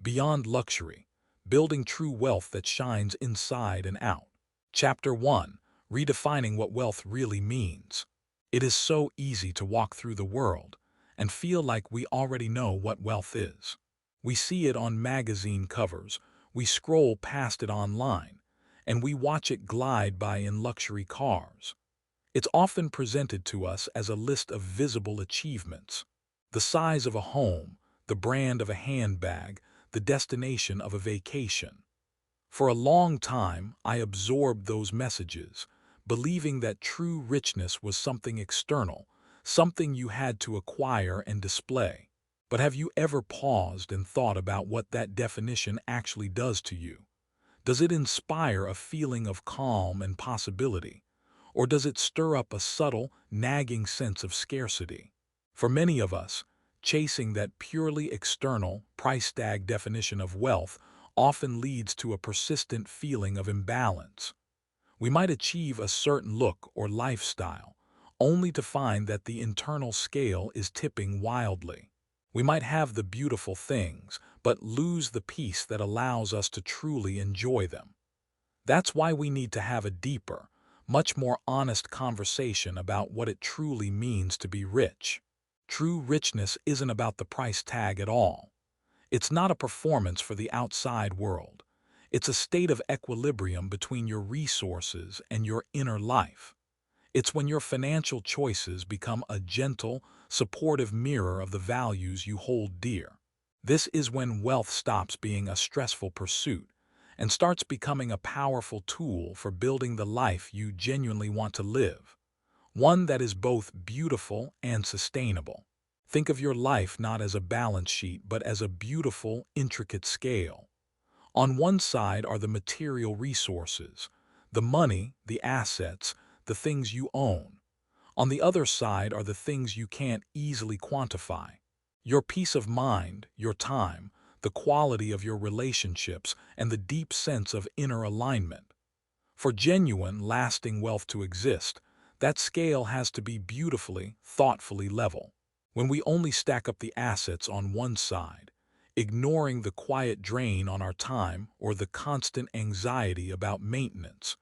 Beyond Luxury, Building True Wealth That Shines Inside and Out. Chapter 1. Redefining What Wealth Really Means. It is so easy to walk through the world and feel like we already know what wealth is. We see it on magazine covers, we scroll past it online, and we watch it glide by in luxury cars. It's often presented to us as a list of visible achievements. The size of a home, the brand of a handbag, the destination of a vacation. For a long time, I absorbed those messages, believing that true richness was something external, something you had to acquire and display. But have you ever paused and thought about what that definition actually does to you? Does it inspire a feeling of calm and possibility? Or does it stir up a subtle, nagging sense of scarcity? For many of us, chasing that purely external, price tag definition of wealth often leads to a persistent feeling of imbalance. We might achieve a certain look or lifestyle, only to find that the internal scale is tipping wildly. We might have the beautiful things, but lose the peace that allows us to truly enjoy them. That's why we need to have a deeper, much more honest conversation about what it truly means to be rich. True richness isn't about the price tag at all. It's not a performance for the outside world. It's a state of equilibrium between your resources and your inner life. It's when your financial choices become a gentle, supportive mirror of the values you hold dear. This is when wealth stops being a stressful pursuit and starts becoming a powerful tool for building the life you genuinely want to live. One that is both beautiful and sustainable. Think of your life not as a balance sheet, but as a beautiful, intricate scale. On one side are the material resources, the money, the assets, the things you own. On the other side are the things you can't easily quantify. Your peace of mind, your time, the quality of your relationships, and the deep sense of inner alignment. For genuine, lasting wealth to exist, that scale has to be beautifully, thoughtfully level. When we only stack up the assets on one side, ignoring the quiet drain on our time or the constant anxiety about maintenance,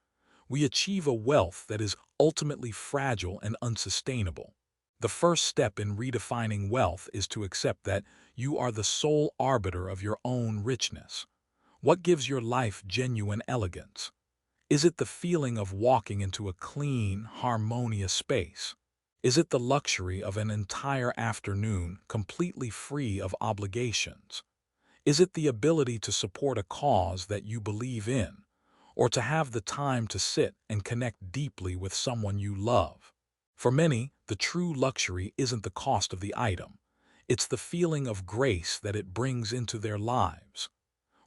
we achieve a wealth that is ultimately fragile and unsustainable. The first step in redefining wealth is to accept that you are the sole arbiter of your own richness. What gives your life genuine elegance? Is it the feeling of walking into a clean, harmonious space? Is it the luxury of an entire afternoon completely free of obligations? Is it the ability to support a cause that you believe in, or to have the time to sit and connect deeply with someone you love? For many, the true luxury isn't the cost of the item. It's the feeling of grace that it brings into their lives.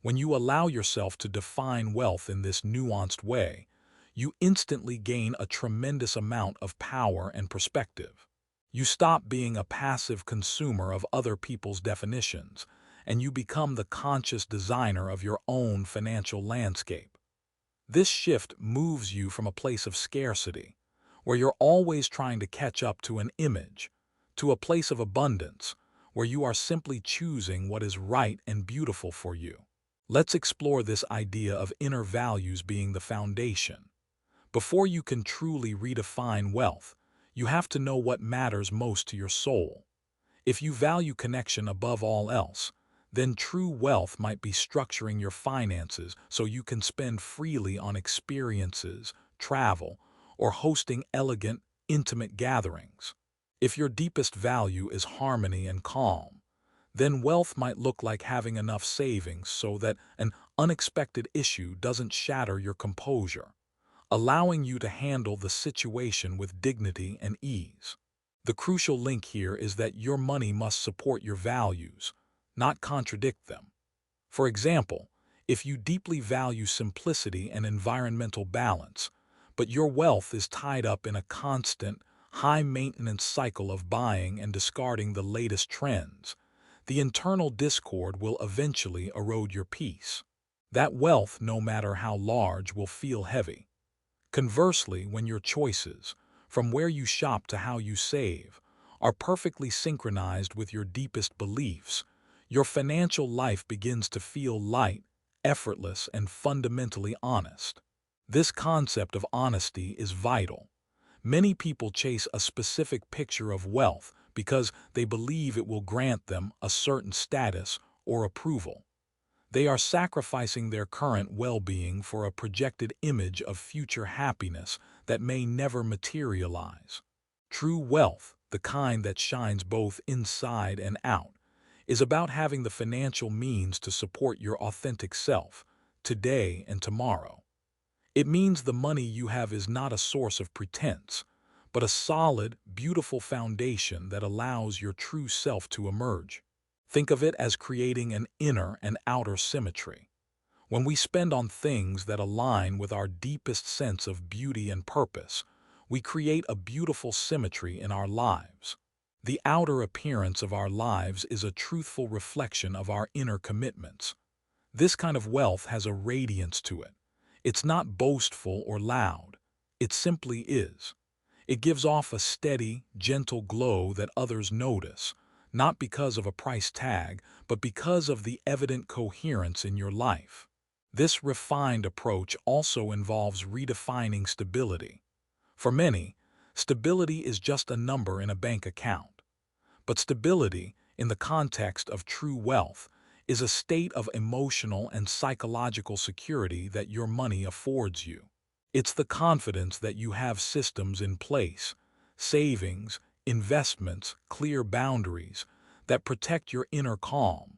When you allow yourself to define wealth in this nuanced way, you instantly gain a tremendous amount of power and perspective. You stop being a passive consumer of other people's definitions, and you become the conscious designer of your own financial landscape. This shift moves you from a place of scarcity, where you're always trying to catch up to an image, to a place of abundance, where you are simply choosing what is right and beautiful for you. Let's explore this idea of inner values being the foundation. Before you can truly redefine wealth, you have to know what matters most to your soul. If you value connection above all else, then true wealth might be structuring your finances so you can spend freely on experiences, travel, or hosting elegant, intimate gatherings. If your deepest value is harmony and calm, then wealth might look like having enough savings so that an unexpected issue doesn't shatter your composure, allowing you to handle the situation with dignity and ease. The crucial link here is that your money must support your values, not contradict them. For example, if you deeply value simplicity and environmental balance, but your wealth is tied up in a constant, high-maintenance cycle of buying and discarding the latest trends, the internal discord will eventually erode your peace. That wealth, no matter how large, will feel heavy. Conversely, when your choices, from where you shop to how you save, are perfectly synchronized with your deepest beliefs, Your financial life begins to feel light, effortless, and fundamentally honest. This concept of honesty is vital. Many people chase a specific picture of wealth because they believe it will grant them a certain status or approval. They are sacrificing their current well-being for a projected image of future happiness that may never materialize. True wealth, the kind that shines both inside and out, is about having the financial means to support your authentic self, today and tomorrow. It means the money you have is not a source of pretense, but a solid, beautiful foundation that allows your true self to emerge. Think of it as creating an inner and outer symmetry. When we spend on things that align with our deepest sense of beauty and purpose, we create a beautiful symmetry in our lives. The outer appearance of our lives is a truthful reflection of our inner commitments. This kind of wealth has a radiance to it. It's not boastful or loud. It simply is. It gives off a steady, gentle glow that others notice, not because of a price tag, but because of the evident coherence in your life. This refined approach also involves redefining stability. For many, stability is just a number in a bank account. But stability, in the context of true wealth, is a state of emotional and psychological security that your money affords you. It's the confidence that you have systems in place, savings, investments, clear boundaries, that protect your inner calm.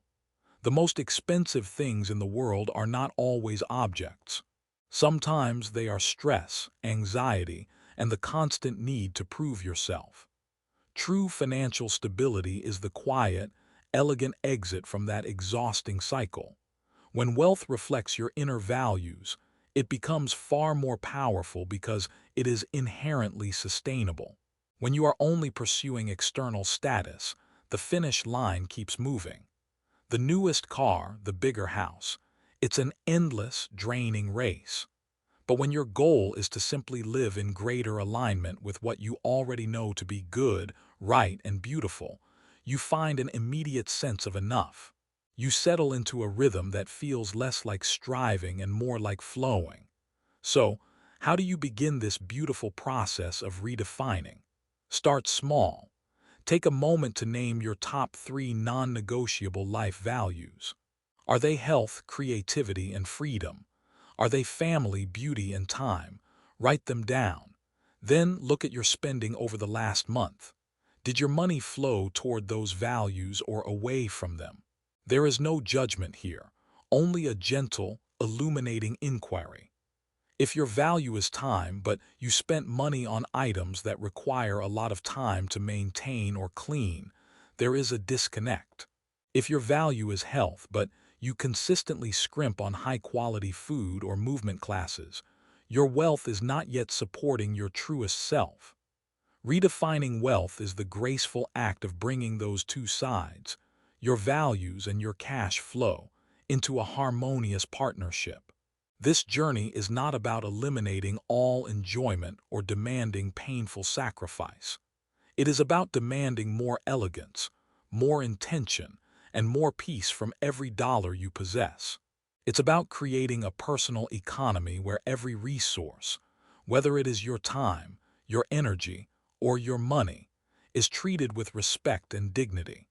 The most expensive things in the world are not always objects. Sometimes they are stress, anxiety, and the constant need to prove yourself. True financial stability is the quiet, elegant exit from that exhausting cycle. When wealth reflects your inner values, it becomes far more powerful because it is inherently sustainable. When you are only pursuing external status, the finish line keeps moving. The newest car, the bigger house. It's an endless, draining race. But when your goal is to simply live in greater alignment with what you already know to be good, right, and beautiful, you find an immediate sense of enough. You settle into a rhythm that feels less like striving and more like flowing. So, how do you begin this beautiful process of redefining? Start small. Take a moment to name your top 3 non-negotiable life values. Are they health, creativity, and freedom? Are they family, beauty, and time? Write them down. Then look at your spending over the last month. Did your money flow toward those values or away from them? There is no judgment here, only a gentle, illuminating inquiry. If your value is time, but you spent money on items that require a lot of time to maintain or clean, there is a disconnect. If your value is health, but you consistently scrimp on high-quality food or movement classes, your wealth is not yet supporting your truest self. Redefining wealth is the graceful act of bringing those two sides, your values and your cash flow, into a harmonious partnership. This journey is not about eliminating all enjoyment or demanding painful sacrifice. It is about demanding more elegance, more intention, and more peace from every dollar you possess. It's about creating a personal economy where every resource, whether it is your time, your energy, or your money, is treated with respect and dignity.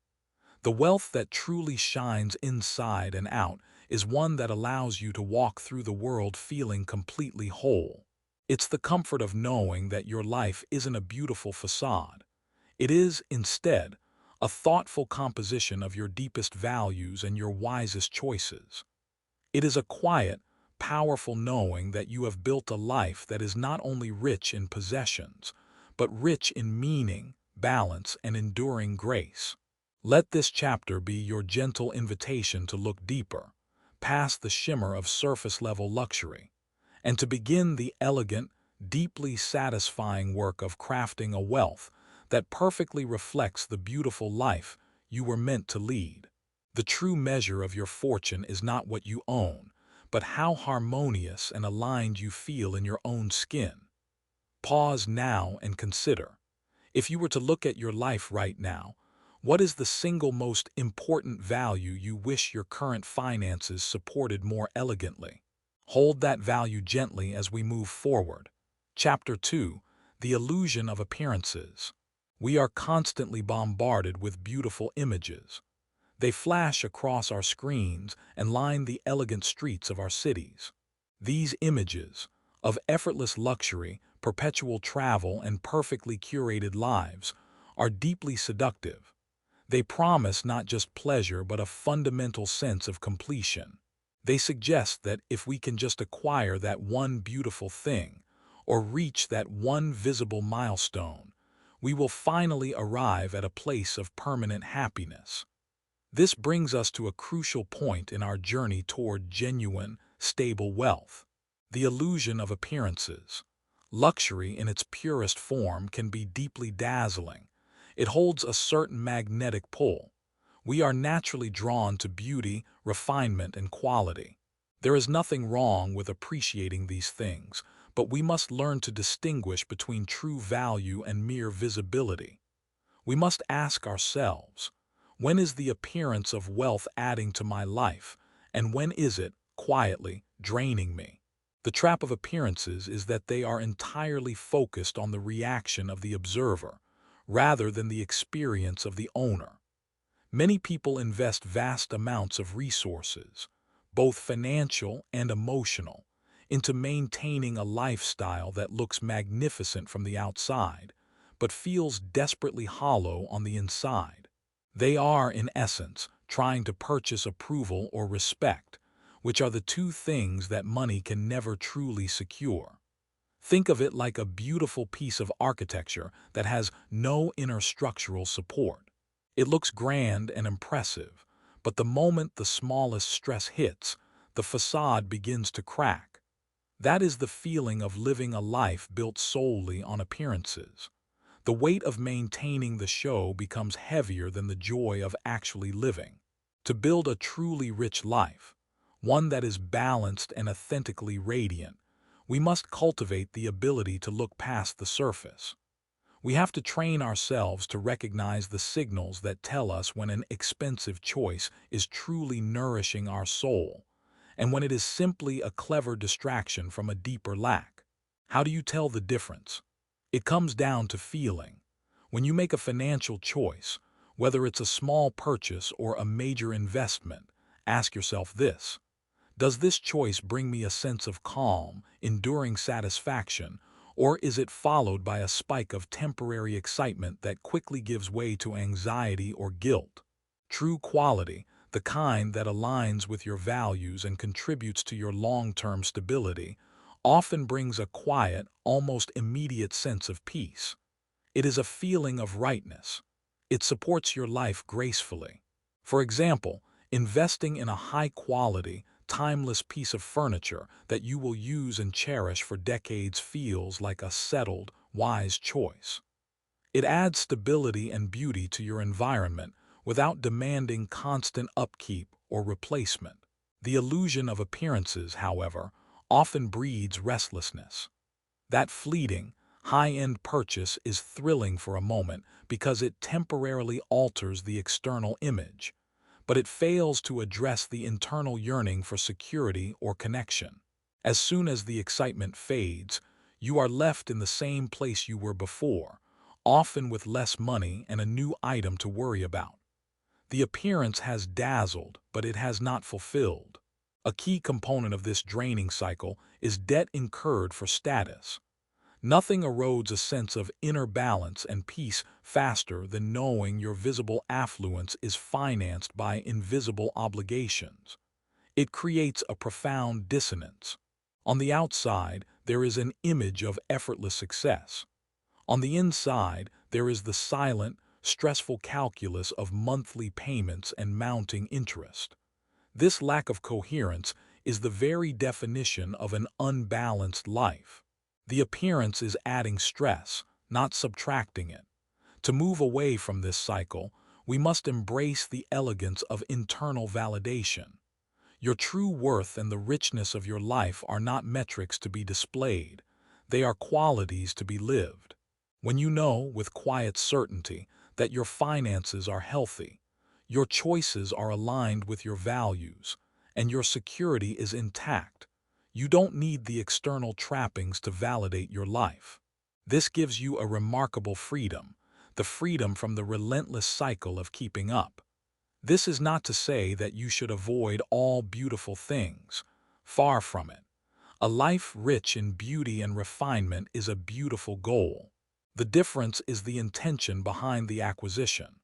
The wealth that truly shines inside and out is one that allows you to walk through the world feeling completely whole. It's the comfort of knowing that your life isn't a beautiful facade. It is, instead, a thoughtful composition of your deepest values and your wisest choices. It is a quiet, powerful knowing that you have built a life that is not only rich in possessions, but rich in meaning, balance, and enduring grace. Let this chapter be your gentle invitation to look deeper, past the shimmer of surface-level luxury, and to begin the elegant, deeply satisfying work of crafting a wealth that perfectly reflects the beautiful life you were meant to lead. The true measure of your fortune is not what you own, but how harmonious and aligned you feel in your own skin. Pause now and consider. If you were to look at your life right now, What is the single most important value you wish your current finances supported more elegantly? Hold that value gently as we move forward. Chapter 2. The Illusion of Appearances. We are constantly bombarded with beautiful images. They flash across our screens and line the elegant streets of our cities. These images, of effortless luxury, perpetual travel, and perfectly curated lives, are deeply seductive. They promise not just pleasure but a fundamental sense of completion. They suggest that if we can just acquire that one beautiful thing, or reach that one visible milestone, we will finally arrive at a place of permanent happiness. This brings us to a crucial point in our journey toward genuine, stable wealth: the illusion of appearances. Luxury in its purest form can be deeply dazzling. It holds a certain magnetic pull. We are naturally drawn to beauty, refinement, and quality. There is nothing wrong with appreciating these things, but we must learn to distinguish between true value and mere visibility. We must ask ourselves, when is the appearance of wealth adding to my life, and when is it, quietly, draining me? The trap of appearances is that they are entirely focused on the reaction of the observer, rather than the experience of the owner. Many people invest vast amounts of resources, both financial and emotional, into maintaining a lifestyle that looks magnificent from the outside, but feels desperately hollow on the inside. They are, in essence, trying to purchase approval or respect, which are the two things that money can never truly secure. Think of it like a beautiful piece of architecture that has no inner structural support. It looks grand and impressive, but the moment the smallest stress hits, the facade begins to crack. That is the feeling of living a life built solely on appearances. The weight of maintaining the show becomes heavier than the joy of actually living. To build a truly rich life, one that is balanced and authentically radiant, we must cultivate the ability to look past the surface. We have to train ourselves to recognize the signals that tell us when an expensive choice is truly nourishing our soul, and when it is simply a clever distraction from a deeper lack. How do you tell the difference? It comes down to feeling. When you make a financial choice, whether it's a small purchase or a major investment, ask yourself this: does this choice bring me a sense of calm, enduring satisfaction, or is it followed by a spike of temporary excitement that quickly gives way to anxiety or guilt? True quality, the kind that aligns with your values and contributes to your long-term stability, often brings a quiet, almost immediate sense of peace. It is a feeling of rightness. It supports your life gracefully. For example, investing in a high-quality, timeless piece of furniture that you will use and cherish for decades feels like a settled, wise choice. It adds stability and beauty to your environment without demanding constant upkeep or replacement. The illusion of appearances, however, often breeds restlessness. That fleeting, high-end purchase is thrilling for a moment because it temporarily alters the external image, but it fails to address the internal yearning for security or connection. As soon as the excitement fades, you are left in the same place you were before, often with less money and a new item to worry about. The appearance has dazzled, but it has not fulfilled. A key component of this draining cycle is debt incurred for status. Nothing erodes a sense of inner balance and peace faster than knowing your visible affluence is financed by invisible obligations. It creates a profound dissonance. On the outside, there is an image of effortless success. On the inside, there is the silent, stressful calculus of monthly payments and mounting interest. This lack of coherence is the very definition of an unbalanced life. The appearance is adding stress, not subtracting it. To move away from this cycle, we must embrace the elegance of internal validation. Your true worth and the richness of your life are not metrics to be displayed. They are qualities to be lived. When you know, with quiet certainty, that your finances are healthy, your choices are aligned with your values, and your security is intact. You don't need the external trappings to validate your life. This gives you a remarkable freedom, the freedom from the relentless cycle of keeping up. This is not to say that you should avoid all beautiful things. Far from it. A life rich in beauty and refinement is a beautiful goal. The difference is the intention behind the acquisition.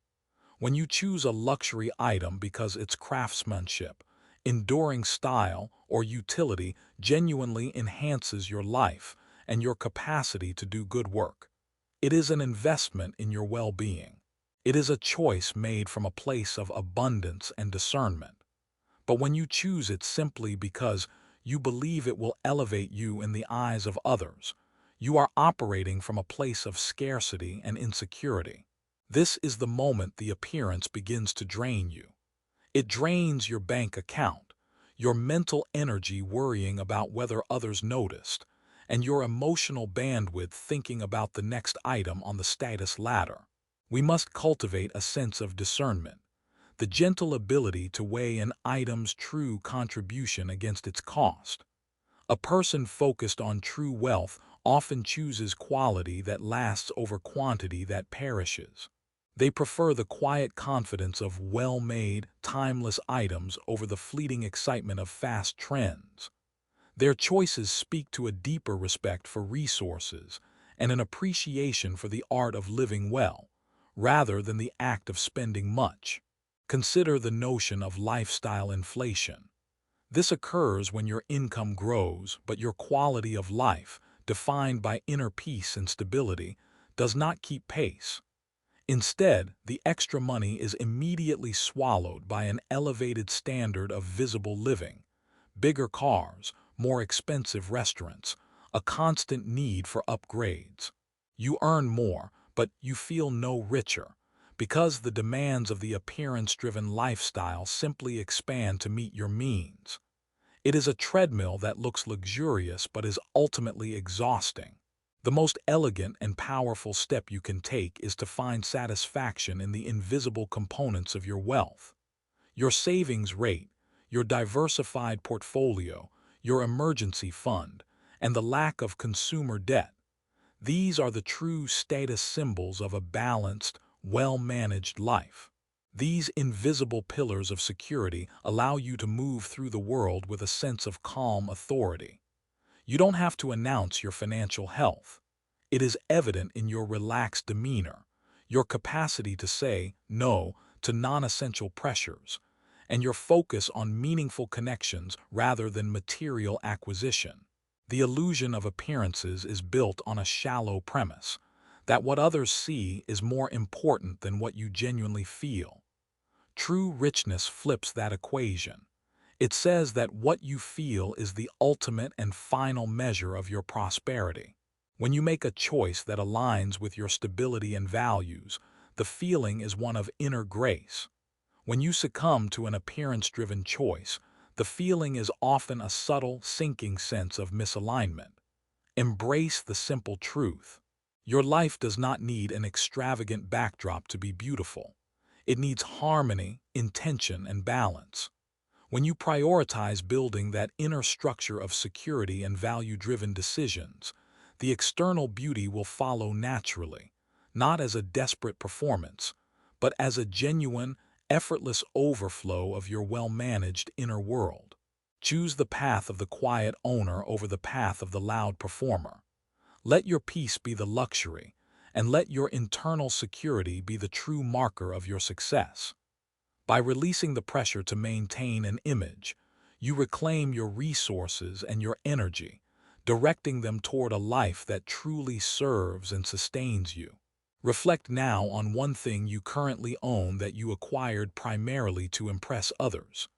When you choose a luxury item because its craftsmanship, enduring style, or utility genuinely enhances your life and your capacity to do good work, it is an investment in your well-being. It is a choice made from a place of abundance and discernment. But when you choose it simply because you believe it will elevate you in the eyes of others, you are operating from a place of scarcity and insecurity. This is the moment the appearance begins to drain you. It drains your bank account, your mental energy worrying about whether others noticed, and your emotional bandwidth thinking about the next item on the status ladder. We must cultivate a sense of discernment, the gentle ability to weigh an item's true contribution against its cost. A person focused on true wealth often chooses quality that lasts over quantity that perishes. They prefer the quiet confidence of well-made, timeless items over the fleeting excitement of fast trends. Their choices speak to a deeper respect for resources and an appreciation for the art of living well, rather than the act of spending much. Consider the notion of lifestyle inflation. This occurs when your income grows, but your quality of life, defined by inner peace and stability, does not keep pace. Instead, the extra money is immediately swallowed by an elevated standard of visible living, bigger cars, more expensive restaurants, a constant need for upgrades. You earn more, but you feel no richer, because the demands of the appearance-driven lifestyle simply expand to meet your means. It is a treadmill that looks luxurious but is ultimately exhausting. The most elegant and powerful step you can take is to find satisfaction in the invisible components of your wealth. Your savings rate, your diversified portfolio, your emergency fund, and the lack of consumer debt. These are the true status symbols of a balanced, well-managed life. These invisible pillars of security allow you to move through the world with a sense of calm authority. You don't have to announce your financial health. It is evident in your relaxed demeanor, your capacity to say no to non-essential pressures, and your focus on meaningful connections rather than material acquisition. The illusion of appearances is built on a shallow premise, that what others see is more important than what you genuinely feel. True richness flips that equation. It says that what you feel is the ultimate and final measure of your prosperity. When you make a choice that aligns with your stability and values, the feeling is one of inner grace. When you succumb to an appearance-driven choice, the feeling is often a subtle, sinking sense of misalignment. Embrace the simple truth. Your life does not need an extravagant backdrop to be beautiful. It needs harmony, intention, and balance. When you prioritize building that inner structure of security and value-driven decisions, the external beauty will follow naturally, not as a desperate performance, but as a genuine, effortless overflow of your well-managed inner world. Choose the path of the quiet owner over the path of the loud performer. Let your peace be the luxury, and let your internal security be the true marker of your success. By releasing the pressure to maintain an image, you reclaim your resources and your energy, directing them toward a life that truly serves and sustains you. Reflect now on one thing you currently own that you acquired primarily to impress others.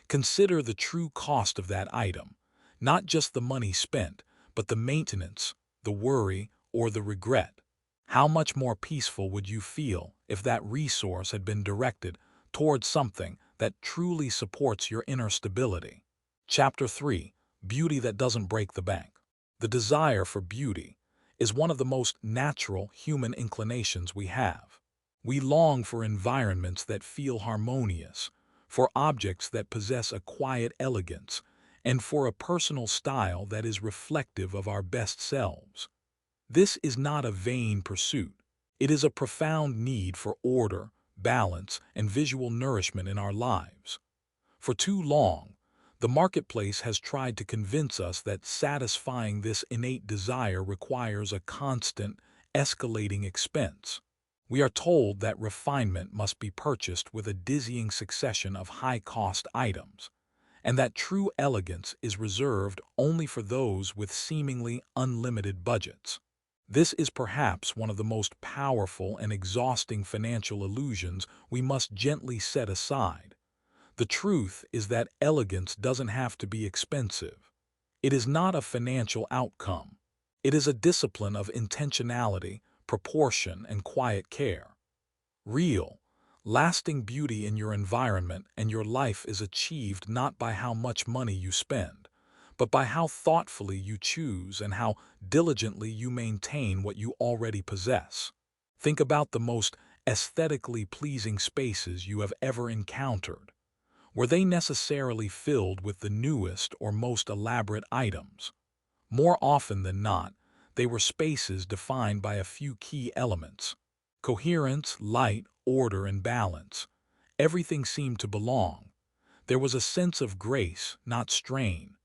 Consider the true cost of that item, not just the money spent, but the maintenance, the worry, or the regret. How much more peaceful would you feel if that resource had been directed towards something that truly supports your inner stability? Chapter 3: Beauty that doesn't break the bank. The desire for beauty is one of the most natural human inclinations we have. We long for environments that feel harmonious, for objects that possess a quiet elegance, and for a personal style that is reflective of our best selves. This is not a vain pursuit. It is a profound need for order, balance, and visual nourishment in our lives. For too long, the marketplace has tried to convince us that satisfying this innate desire requires a constant, escalating expense. We are told that refinement must be purchased with a dizzying succession of high-cost items, and that true elegance is reserved only for those with seemingly unlimited budgets. This is perhaps one of the most powerful and exhausting financial illusions we must gently set aside. The truth is that elegance doesn't have to be expensive. It is not a financial outcome. It is a discipline of intentionality, proportion, and quiet care. Real, lasting beauty in your environment and your life is achieved not by how much money you spend, but by how thoughtfully you choose and how diligently you maintain what you already possess. Think about the most aesthetically pleasing spaces you have ever encountered. Were they necessarily filled with the newest or most elaborate items? More often than not, they were spaces defined by a few key elements: coherence, light, order, and balance. Everything seemed to belong. There was a sense of grace, not strain.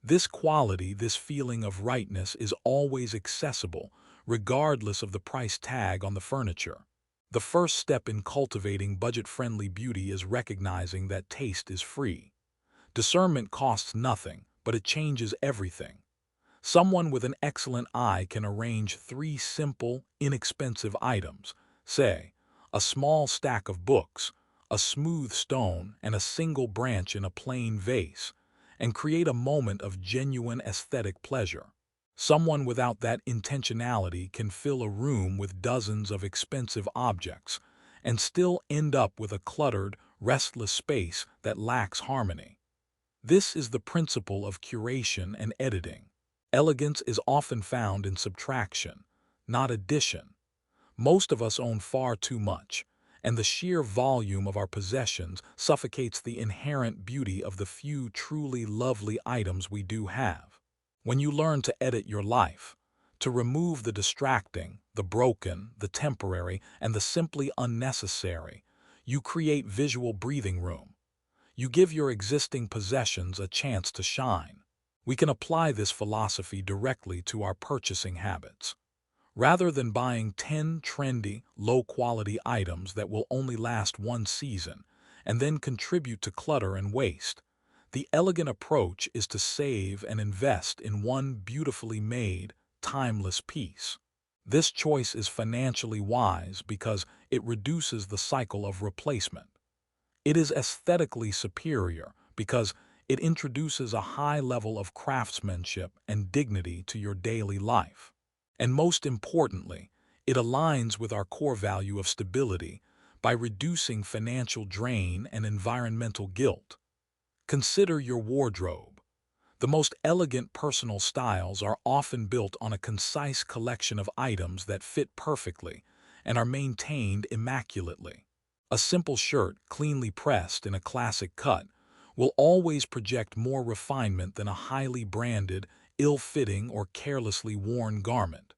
This quality, this feeling of rightness, is always accessible, regardless of the price tag on the furniture. The first step in cultivating budget-friendly beauty is recognizing that taste is free. Discernment costs nothing, but it changes everything. Someone with an excellent eye can arrange three simple, inexpensive items, say, a small stack of books, a smooth stone, and a single branch in a plain vase, and create a moment of genuine aesthetic pleasure. Someone without that intentionality can fill a room with dozens of expensive objects and still end up with a cluttered, restless space that lacks harmony. This is the principle of curation and editing. Elegance is often found in subtraction, not addition. Most of us own far too much, and the sheer volume of our possessions suffocates the inherent beauty of the few truly lovely items we do have. When you learn to edit your life, to remove the distracting, the broken, the temporary, and the simply unnecessary, you create visual breathing room. You give your existing possessions a chance to shine. We can apply this philosophy directly to our purchasing habits. Rather than buying 10 trendy, low-quality items that will only last one season and then contribute to clutter and waste, the elegant approach is to save and invest in one beautifully made, timeless piece. This choice is financially wise because it reduces the cycle of replacement. It is aesthetically superior because it introduces a high level of craftsmanship and dignity to your daily life. And most importantly, it aligns with our core value of stability by reducing financial drain and environmental guilt. Consider your wardrobe. The most elegant personal styles are often built on a concise collection of items that fit perfectly and are maintained immaculately. A simple shirt, cleanly pressed in a classic cut, will always project more refinement than a highly branded, ill-fitting, or carelessly worn garment.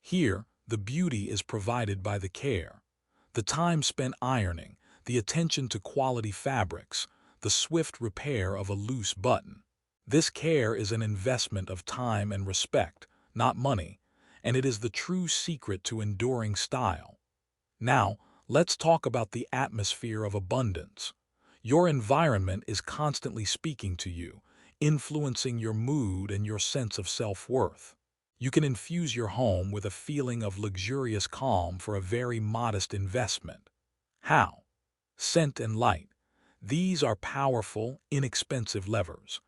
Here, the beauty is provided by the care, the time spent ironing, the attention to quality fabrics, the swift repair of a loose button. This care is an investment of time and respect, not money, and it is the true secret to enduring style. Now, let's talk about the atmosphere of abundance. Your environment is constantly speaking to you, influencing your mood and your sense of self-worth. You can infuse your home with a feeling of luxurious calm for a very modest investment. How? Scent and light. These are powerful, inexpensive levers.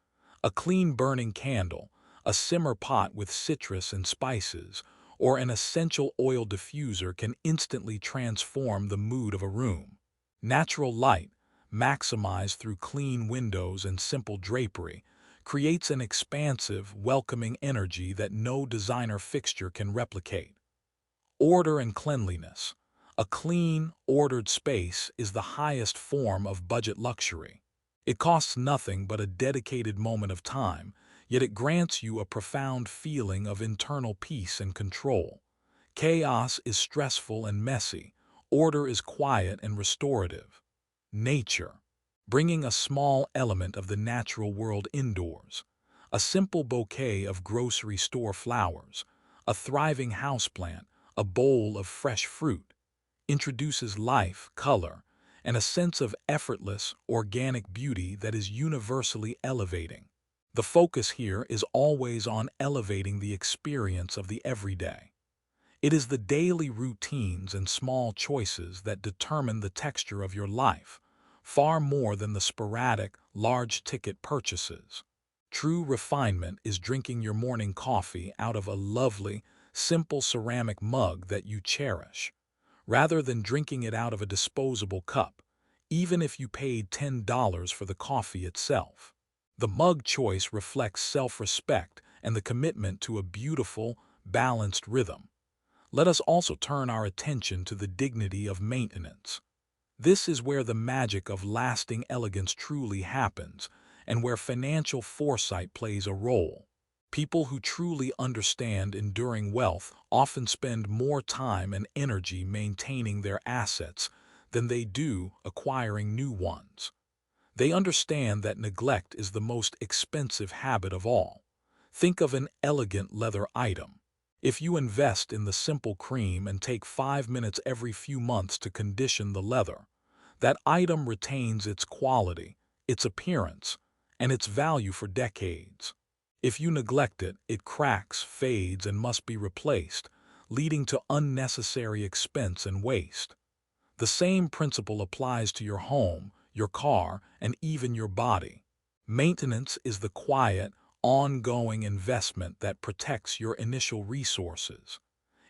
A clean burning candle, a simmer pot with citrus and spices, or an essential oil diffuser can instantly transform the mood of a room. Natural light, maximized through clean windows and simple drapery, creates an expansive, welcoming energy that no designer fixture can replicate. Order and cleanliness. A clean, ordered space is the highest form of budget luxury. It costs nothing but a dedicated moment of time, yet it grants you a profound feeling of internal peace and control. Chaos is stressful and messy. Order is quiet and restorative. Nature, bringing a small element of the natural world indoors. A simple bouquet of grocery store flowers, a thriving houseplant, a bowl of fresh fruit, introduces life, color, and a sense of effortless, organic beauty that is universally elevating. The focus here is always on elevating the experience of the everyday. It is the daily routines and small choices that determine the texture of your life, far more than the sporadic, large-ticket purchases. True refinement is drinking your morning coffee out of a lovely, simple ceramic mug that you cherish, rather than drinking it out of a disposable cup, even if you paid $10 for the coffee itself. The mug choice reflects self-respect and the commitment to a beautiful, balanced rhythm. Let us also turn our attention to the dignity of maintenance. This is where the magic of lasting elegance truly happens, and where financial foresight plays a role. People who truly understand enduring wealth often spend more time and energy maintaining their assets than they do acquiring new ones. They understand that neglect is the most expensive habit of all. Think of an elegant leather item. If you invest in the simple cream and take 5 minutes every few months to condition the leather, that item retains its quality, its appearance, and its value for decades. If you neglect it, it cracks, fades, and must be replaced, leading to unnecessary expense and waste. The same principle applies to your home, your car, and even your body. Maintenance is the quiet, ongoing investment that protects your initial resources.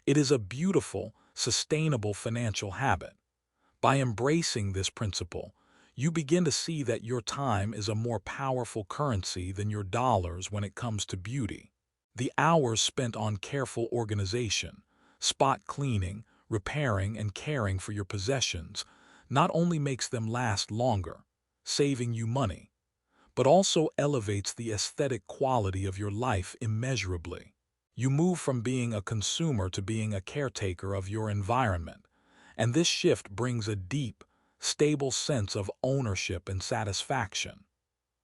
It is a beautiful, sustainable financial habit. By embracing this principle, you begin to see that your time is a more powerful currency than your dollars when it comes to beauty. The hours spent on careful organization, spot cleaning, repairing, and caring for your possessions not only makes them last longer, saving you money, but also elevates the aesthetic quality of your life immeasurably. You move from being a consumer to being a caretaker of your environment, and this shift brings a deep, stable sense of ownership and satisfaction.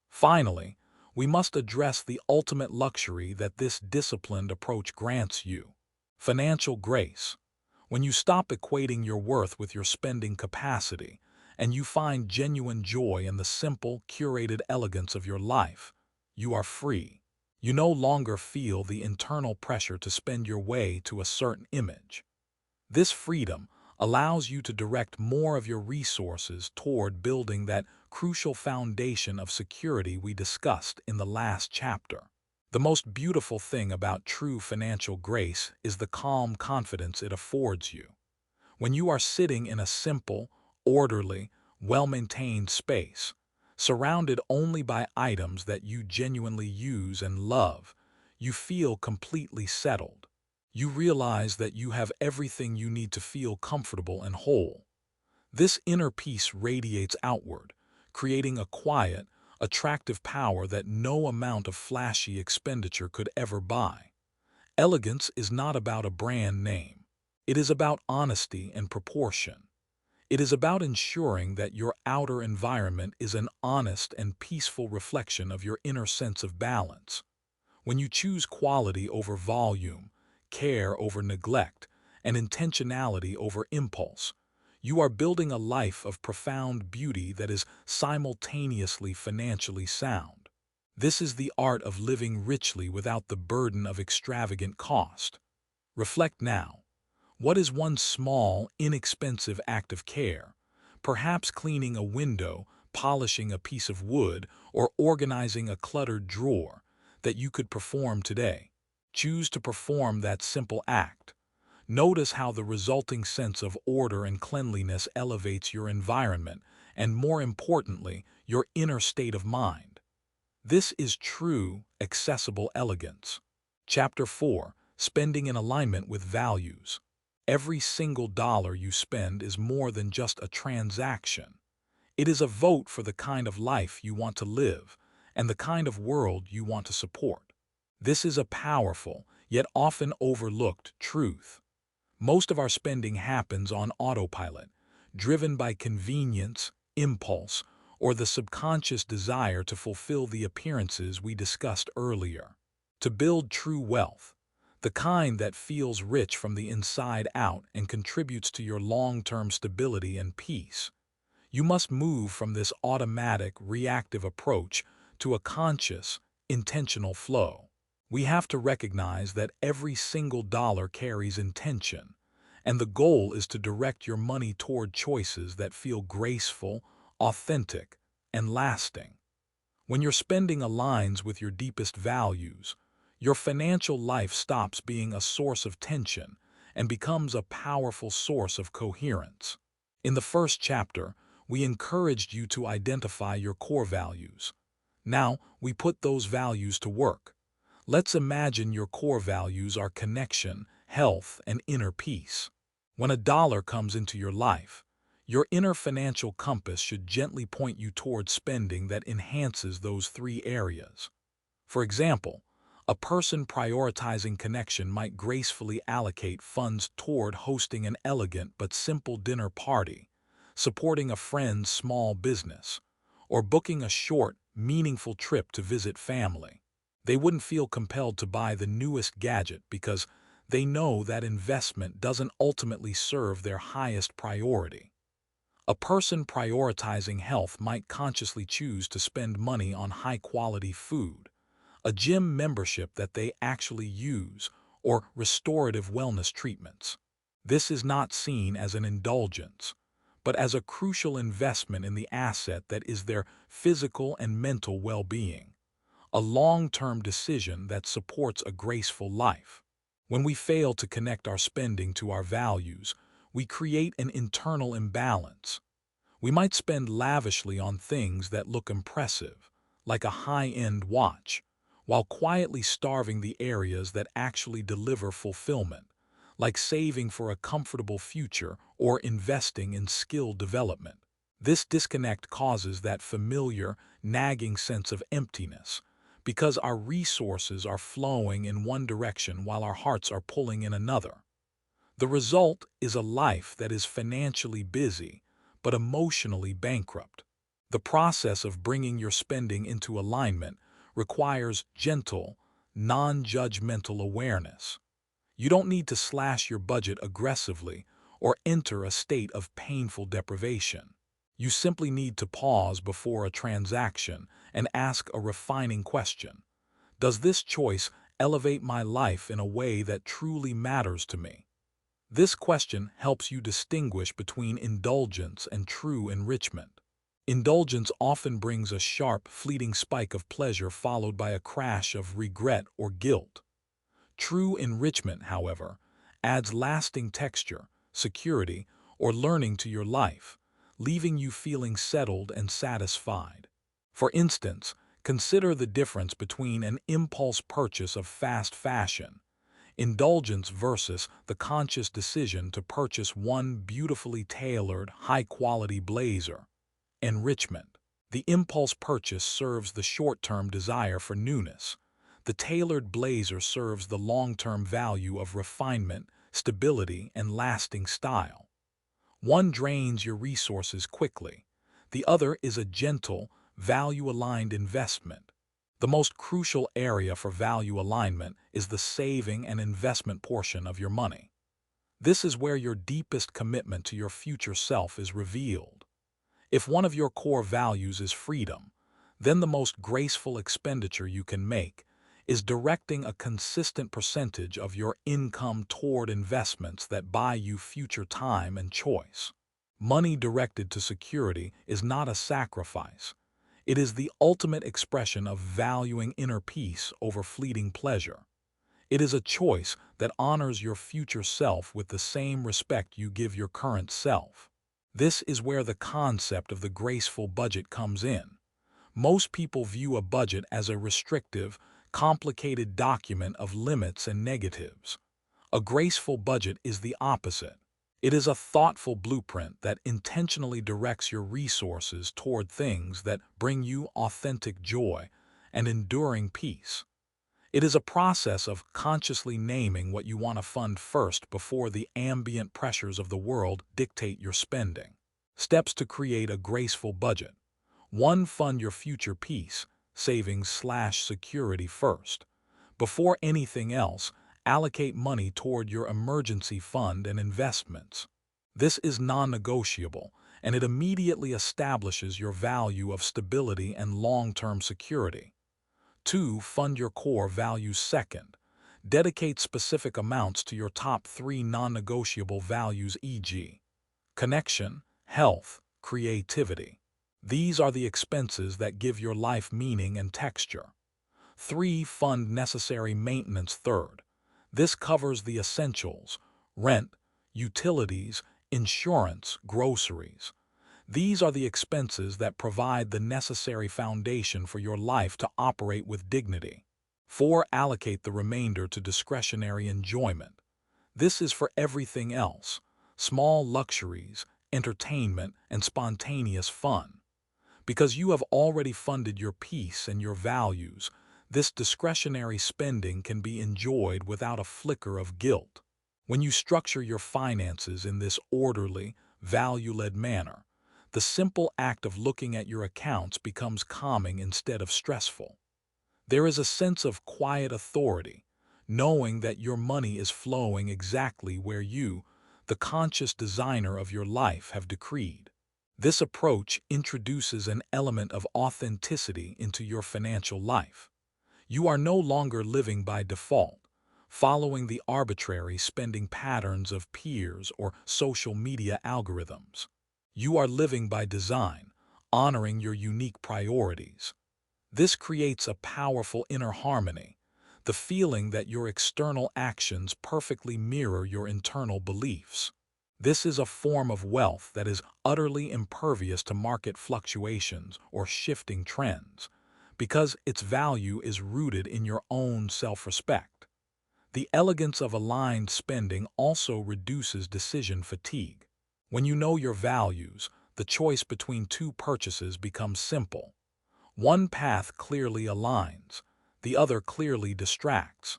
Finally, we must address the ultimate luxury that this disciplined approach grants you: financial grace. When you stop equating your worth with your spending capacity, and you find genuine joy in the simple, curated elegance of your life, you are free. You no longer feel the internal pressure to spend your way to a certain image. This freedom allows you to direct more of your resources toward building that crucial foundation of security we discussed in the last chapter. The most beautiful thing about true financial grace is the calm confidence it affords you. When you are sitting in a simple, orderly, well-maintained space, surrounded only by items that you genuinely use and love, you feel completely settled. You realize that you have everything you need to feel comfortable and whole. This inner peace radiates outward, creating a quiet, attractive power that no amount of flashy expenditure could ever buy. Elegance is not about a brand name. It is about honesty and proportion. It is about ensuring that your outer environment is an honest and peaceful reflection of your inner sense of balance. When you choose quality over volume, care over neglect, and intentionality over impulse, you are building a life of profound beauty that is simultaneously financially sound. This is the art of living richly without the burden of extravagant cost. Reflect now. What is one small, inexpensive act of care, perhaps cleaning a window, polishing a piece of wood, or organizing a cluttered drawer, that you could perform today? Choose to perform that simple act. Notice how the resulting sense of order and cleanliness elevates your environment and, more importantly, your inner state of mind. This is true, accessible elegance. Chapter 4: Spending in Alignment with Values. Every single dollar you spend is more than just a transaction. It is a vote for the kind of life you want to live and the kind of world you want to support. This is a powerful, yet often overlooked truth. Most of our spending happens on autopilot, driven by convenience, impulse, or the subconscious desire to fulfill the appearances we discussed earlier. To build true wealth, the kind that feels rich from the inside out and contributes to your long-term stability and peace, you must move from this automatic, reactive approach to a conscious, intentional flow. We have to recognize that every single dollar carries intention, and the goal is to direct your money toward choices that feel graceful, authentic, and lasting. When your spending aligns with your deepest values, your financial life stops being a source of tension and becomes a powerful source of coherence. In the first chapter, we encouraged you to identify your core values. Now, we put those values to work. Let's imagine your core values are connection, health, and inner peace. When a dollar comes into your life, your inner financial compass should gently point you toward spending that enhances those three areas. For example, a person prioritizing connection might gracefully allocate funds toward hosting an elegant but simple dinner party, supporting a friend's small business, or booking a short, meaningful trip to visit family. They wouldn't feel compelled to buy the newest gadget because they know that investment doesn't ultimately serve their highest priority. A person prioritizing health might consciously choose to spend money on high-quality food, a gym membership that they actually use, or restorative wellness treatments. This is not seen as an indulgence, but as a crucial investment in the asset that is their physical and mental well-being, a long-term decision that supports a graceful life. When we fail to connect our spending to our values, we create an internal imbalance. We might spend lavishly on things that look impressive, like a high-end watch, while quietly starving the areas that actually deliver fulfillment, like saving for a comfortable future or investing in skill development. This disconnect causes that familiar, nagging sense of emptiness, because our resources are flowing in one direction while our hearts are pulling in another. The result is a life that is financially busy, but emotionally bankrupt. The process of bringing your spending into alignment requires gentle, non-judgmental awareness. You don't need to slash your budget aggressively or enter a state of painful deprivation. You simply need to pause before a transaction and ask a refining question. Does this choice elevate my life in a way that truly matters to me? This question helps you distinguish between indulgence and true enrichment. Indulgence often brings a sharp, fleeting spike of pleasure followed by a crash of regret or guilt. True enrichment, however, adds lasting texture, security, or learning to your life, leaving you feeling settled and satisfied. For instance, consider the difference between an impulse purchase of fast fashion, indulgence versus the conscious decision to purchase one beautifully tailored, high-quality blazer. Enrichment. The impulse purchase serves the short-term desire for newness. The tailored blazer serves the long-term value of refinement, stability, and lasting style. One drains your resources quickly. The other is a gentle, value-aligned investment. The most crucial area for value alignment is the saving and investment portion of your money. This is where your deepest commitment to your future self is revealed. If one of your core values is freedom, then the most graceful expenditure you can make is directing a consistent percentage of your income toward investments that buy you future time and choice. Money directed to security is not a sacrifice. It is the ultimate expression of valuing inner peace over fleeting pleasure. It is a choice that honors your future self with the same respect you give your current self. This is where the concept of the graceful budget comes in. Most people view a budget as a restrictive, complicated document of limits and negatives. A graceful budget is the opposite. It is a thoughtful blueprint that intentionally directs your resources toward things that bring you authentic joy and enduring peace. It is a process of consciously naming what you want to fund first before the ambient pressures of the world dictate your spending. Steps to create a graceful budget. 1. Fund your future peace, savings/security first. Before anything else, allocate money toward your emergency fund and investments. This is non-negotiable, and it immediately establishes your value of stability and long-term security. 2. Fund your core values second. Dedicate specific amounts to your top 3 non-negotiable values, e.g., connection, health, creativity. These are the expenses that give your life meaning and texture. 3. Fund necessary maintenance third. This covers the essentials: rent, utilities, insurance, groceries. These are the expenses that provide the necessary foundation for your life to operate with dignity. 4. Allocate the remainder to discretionary enjoyment. This is for everything else: small luxuries, entertainment, and spontaneous fun. Because you have already funded your peace and your values, this discretionary spending can be enjoyed without a flicker of guilt. When you structure your finances in this orderly, value-led manner, the simple act of looking at your accounts becomes calming instead of stressful. There is a sense of quiet authority, knowing that your money is flowing exactly where you, the conscious designer of your life, have decreed. This approach introduces an element of authenticity into your financial life. You are no longer living by default, following the arbitrary spending patterns of peers or social media algorithms. You are living by design, honoring your unique priorities. This creates a powerful inner harmony, the feeling that your external actions perfectly mirror your internal beliefs. This is a form of wealth that is utterly impervious to market fluctuations or shifting trends, because its value is rooted in your own self-respect. The elegance of aligned spending also reduces decision fatigue. When you know your values, the choice between 2 purchases becomes simple. One path clearly aligns, the other clearly distracts.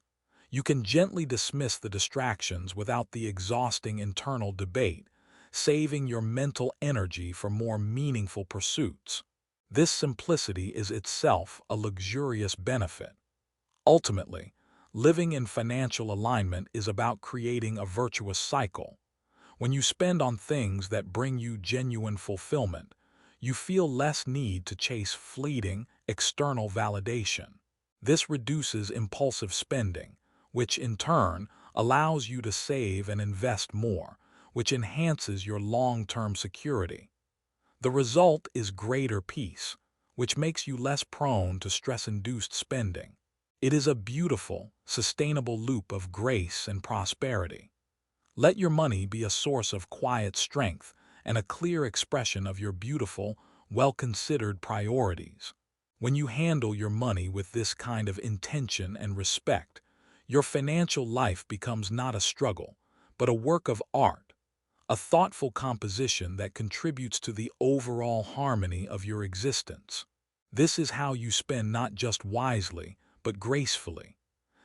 You can gently dismiss the distractions without the exhausting internal debate, saving your mental energy for more meaningful pursuits. This simplicity is itself a luxurious benefit. Ultimately, living in financial alignment is about creating a virtuous cycle. When you spend on things that bring you genuine fulfillment, you feel less need to chase fleeting, external validation. This reduces impulsive spending, which in turn allows you to save and invest more, which enhances your long-term security. The result is greater peace, which makes you less prone to stress-induced spending. It is a beautiful, sustainable loop of grace and prosperity. Let your money be a source of quiet strength and a clear expression of your beautiful, well-considered priorities. When you handle your money with this kind of intention and respect, your financial life becomes not a struggle, but a work of art, a thoughtful composition that contributes to the overall harmony of your existence. This is how you spend not just wisely, but gracefully.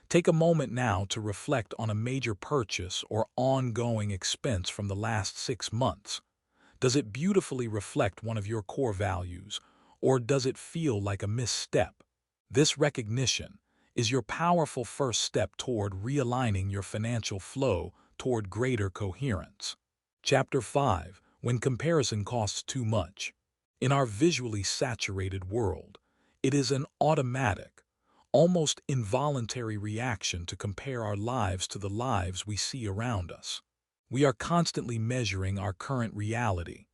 Take a moment now to reflect on a major purchase or ongoing expense from the last 6 months. Does it beautifully reflect one of your core values, or does it feel like a misstep? This recognition is your powerful first step toward realigning your financial flow toward greater coherence. Chapter 5. When comparison costs too much. In our visually saturated world, it is an automatic, almost involuntary reaction to compare our lives to the lives we see around us. We are constantly measuring our current reality: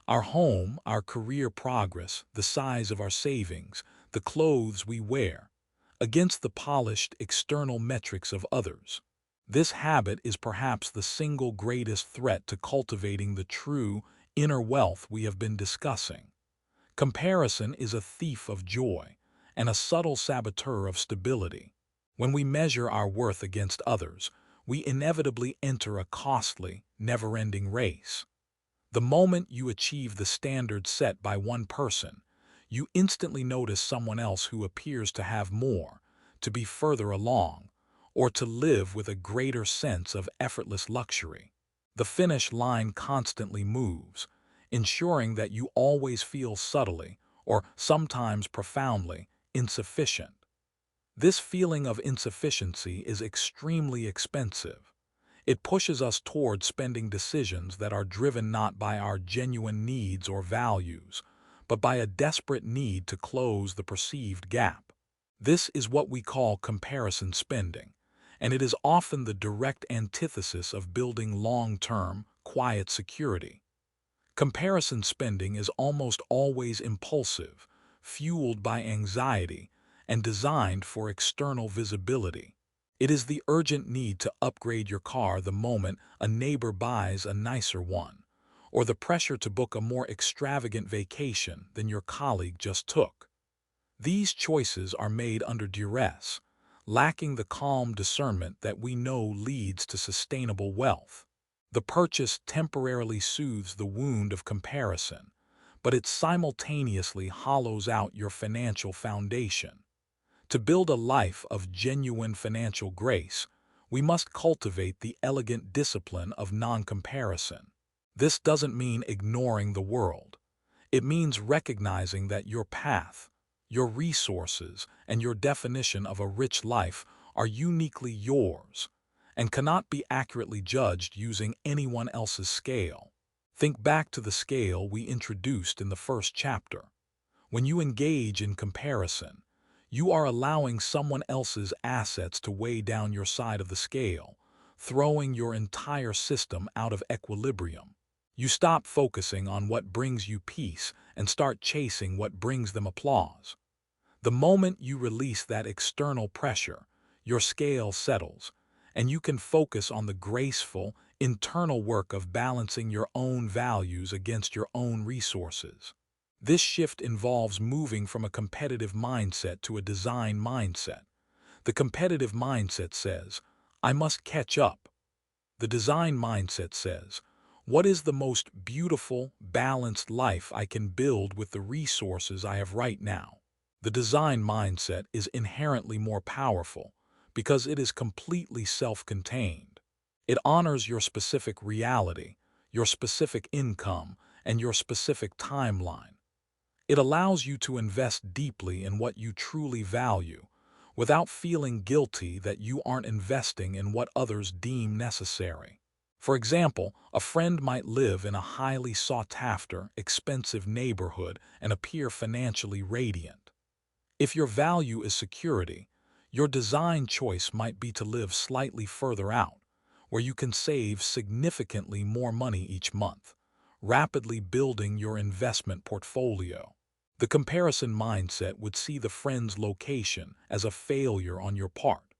our home, our career progress, the size of our savings, the clothes we wear, against the polished external metrics of others. This habit is perhaps the single greatest threat to cultivating the true inner wealth we have been discussing. Comparison is a thief of joy and a subtle saboteur of stability. When we measure our worth against others, we inevitably enter a costly, never-ending race. The moment you achieve the standard set by one person, you instantly notice someone else who appears to have more, to be further along, or to live with a greater sense of effortless luxury. The finish line constantly moves, ensuring that you always feel subtly, or sometimes profoundly, insufficient. This feeling of insufficiency is extremely expensive. It pushes us toward spending decisions that are driven not by our genuine needs or values, but by a desperate need to close the perceived gap. This is what we call comparison spending, and it is often the direct antithesis of building long-term, quiet security. Comparison spending is almost always impulsive, fueled by anxiety, and designed for external visibility. It is the urgent need to upgrade your car the moment a neighbor buys a nicer one, or the pressure to book a more extravagant vacation than your colleague just took. These choices are made under duress, lacking the calm discernment that we know leads to sustainable wealth. The purchase temporarily soothes the wound of comparison, but it simultaneously hollows out your financial foundation. To build a life of genuine financial grace, we must cultivate the elegant discipline of non-comparison. This doesn't mean ignoring the world. It means recognizing that your path, your resources, and your definition of a rich life are uniquely yours and cannot be accurately judged using anyone else's scale. Think back to the scale we introduced in the first chapter. When you engage in comparison, you are allowing someone else's assets to weigh down your side of the scale, throwing your entire system out of equilibrium. You stop focusing on what brings you peace and start chasing what brings them applause. The moment you release that external pressure, your scale settles, and you can focus on the graceful, internal work of balancing your own values against your own resources. This shift involves moving from a competitive mindset to a design mindset. The competitive mindset says, "I must catch up." The design mindset says, "What is the most beautiful, balanced life I can build with the resources I have right now?" The design mindset is inherently more powerful because it is completely self-contained. It honors your specific reality, your specific income, and your specific timeline. It allows you to invest deeply in what you truly value, without feeling guilty that you aren't investing in what others deem necessary. For example, a friend might live in a highly sought-after, expensive neighborhood and appear financially radiant. If your value is security, your design choice might be to live slightly further out, where you can save significantly more money each month, rapidly building your investment portfolio. The comparison mindset would see the friend's location as a failure on your part.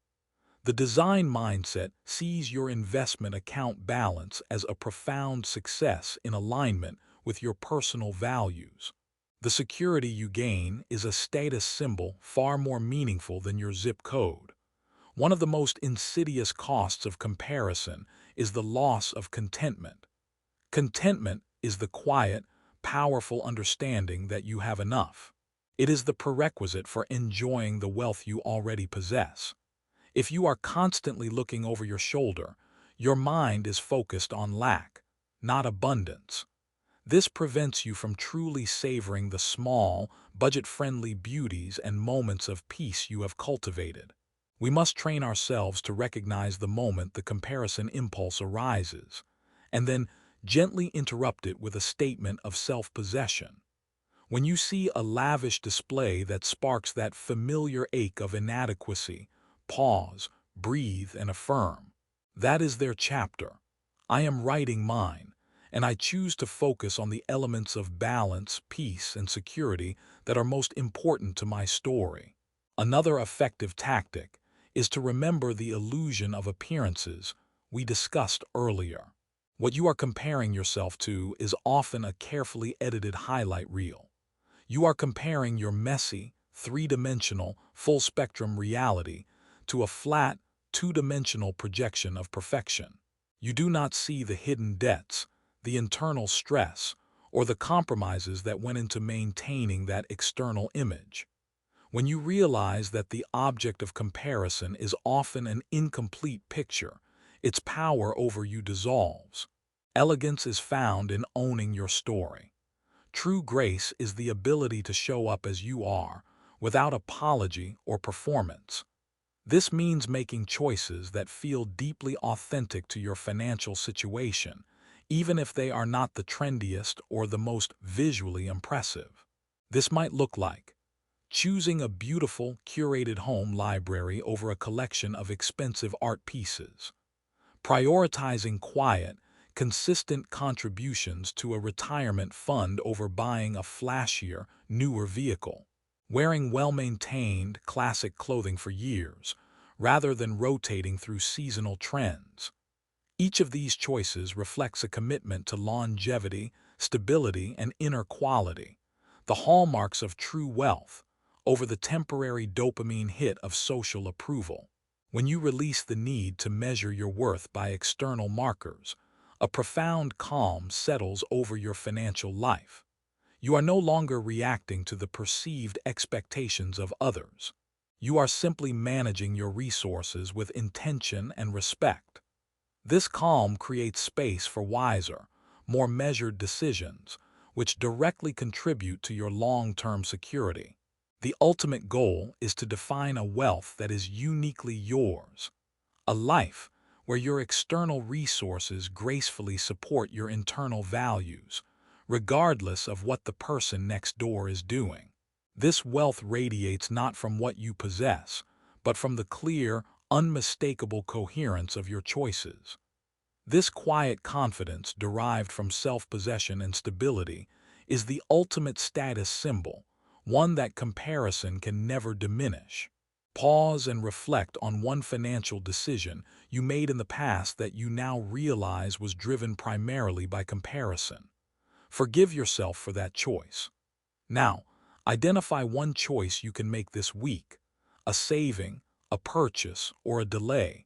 The design mindset sees your investment account balance as a profound success in alignment with your personal values. The security you gain is a status symbol far more meaningful than your zip code. One of the most insidious costs of comparison is the loss of contentment. Contentment is the quiet, powerful understanding that you have enough. It is the prerequisite for enjoying the wealth you already possess. If you are constantly looking over your shoulder, your mind is focused on lack, not abundance. This prevents you from truly savoring the small, budget-friendly beauties and moments of peace you have cultivated. We must train ourselves to recognize the moment the comparison impulse arises, and then gently interrupt it with a statement of self-possession. When you see a lavish display that sparks that familiar ache of inadequacy, pause, breathe, and affirm. That is their chapter. I am writing mine, and I choose to focus on the elements of balance, peace, and security that are most important to my story. Another effective tactic is to remember the illusion of appearances we discussed earlier. What you are comparing yourself to is often a carefully edited highlight reel. You are comparing your messy, three-dimensional, full-spectrum reality to a flat, two-dimensional projection of perfection. You do not see the hidden debts, the internal stress, or the compromises that went into maintaining that external image. When you realize that the object of comparison is often an incomplete picture, its power over you dissolves. Elegance is found in owning your story. True grace is the ability to show up as you are, without apology or performance. This means making choices that feel deeply authentic to your financial situation, even if they are not the trendiest or the most visually impressive. This might look like choosing a beautiful, curated home library over a collection of expensive art pieces, prioritizing quiet, consistent contributions to a retirement fund over buying a flashier, newer vehicle, wearing well-maintained, classic clothing for years, rather than rotating through seasonal trends. Each of these choices reflects a commitment to longevity, stability, and inner quality, the hallmarks of true wealth, over the temporary dopamine hit of social approval. When you release the need to measure your worth by external markers, a profound calm settles over your financial life. You are no longer reacting to the perceived expectations of others. You are simply managing your resources with intention and respect. This calm creates space for wiser, more measured decisions, which directly contribute to your long-term security. The ultimate goal is to define a wealth that is uniquely yours, a life where your external resources gracefully support your internal values, regardless of what the person next door is doing. This wealth radiates not from what you possess, but from the clear, unmistakable coherence of your choices. This quiet confidence derived from self-possession and stability is the ultimate status symbol, one that comparison can never diminish. Pause and reflect on one financial decision you made in the past that you now realize was driven primarily by comparison. Forgive yourself for that choice. Now, identify one choice you can make this week, a saving, a purchase, or a delay,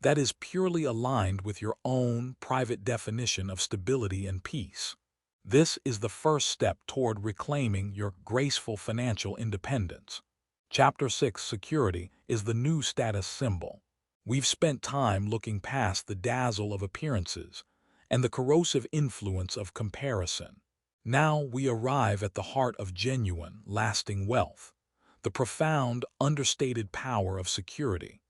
that is purely aligned with your own private definition of stability and peace. This is the first step toward reclaiming your graceful financial independence. Chapter 6: Security is the new status symbol. We've spent time looking past the dazzle of appearances and the corrosive influence of comparison. Now we arrive at the heart of genuine, lasting wealth, the profound, understated power of security.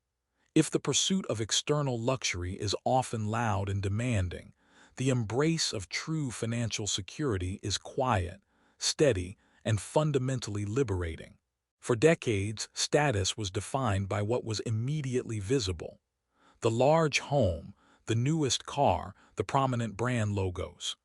If the pursuit of external luxury is often loud and demanding, the embrace of true financial security is quiet, steady, and fundamentally liberating. For decades, status was defined by what was immediately visible: the large home, the newest car, the prominent brand logos.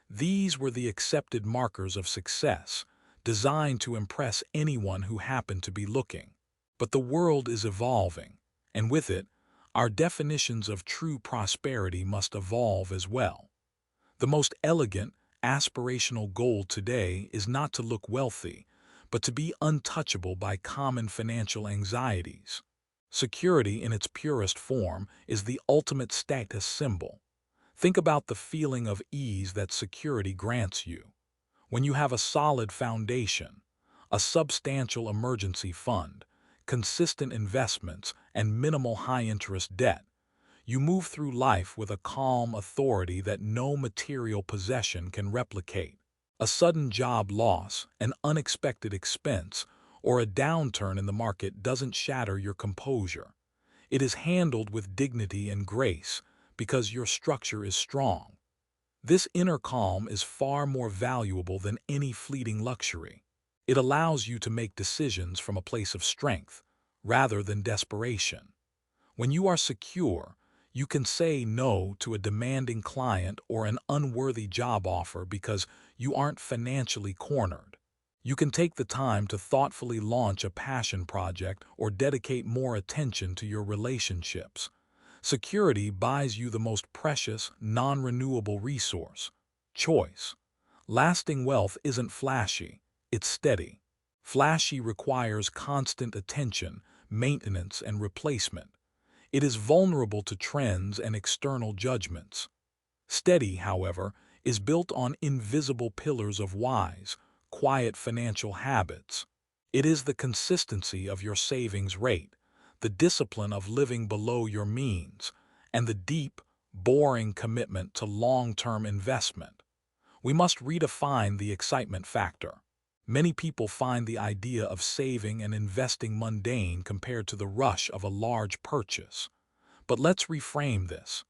These were the accepted markers of success, designed to impress anyone who happened to be looking. But the world is evolving, and with it, our definitions of true prosperity must evolve as well. The most elegant, aspirational goal today is not to look wealthy, but to be untouchable by common financial anxieties. Security in its purest form is the ultimate status symbol. Think about the feeling of ease that security grants you. When you have a solid foundation, a substantial emergency fund, consistent investments, and minimal high-interest debt, you move through life with a calm authority that no material possession can replicate. A sudden job loss, an unexpected expense, or a downturn in the market doesn't shatter your composure. It is handled with dignity and grace because your structure is strong. This inner calm is far more valuable than any fleeting luxury. It allows you to make decisions from a place of strength, rather than desperation. When you are secure, you can say no to a demanding client or an unworthy job offer because you aren't financially cornered. You can take the time to thoughtfully launch a passion project or dedicate more attention to your relationships. Security buys you the most precious, non-renewable resource: choice. Lasting wealth isn't flashy, it's steady. Flashy requires constant attention, maintenance, and replacement. It is vulnerable to trends and external judgments. Steady, however, is built on invisible pillars of wise, quiet financial habits. It is the consistency of your savings rate, the discipline of living below your means, and the deep, boring commitment to long-term investment. We must redefine the excitement factor. Many people find the idea of saving and investing mundane compared to the rush of a large purchase. But let's reframe this.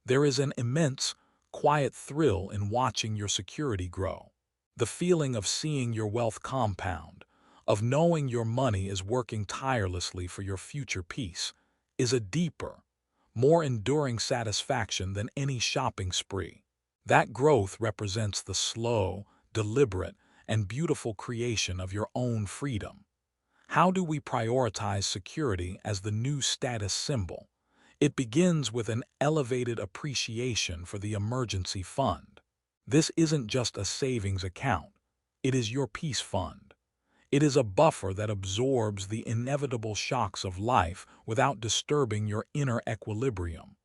There is an immense, quiet thrill in watching your security grow. The feeling of seeing your wealth compound, of knowing your money is working tirelessly for your future peace, is a deeper, more enduring satisfaction than any shopping spree. That growth represents the slow, deliberate, and beautiful creation of your own freedom. How do we prioritize security as the new status symbol? It begins with an elevated appreciation for the emergency fund. This isn't just a savings account. It is your peace fund. It is a buffer that absorbs the inevitable shocks of life without disturbing your inner equilibrium.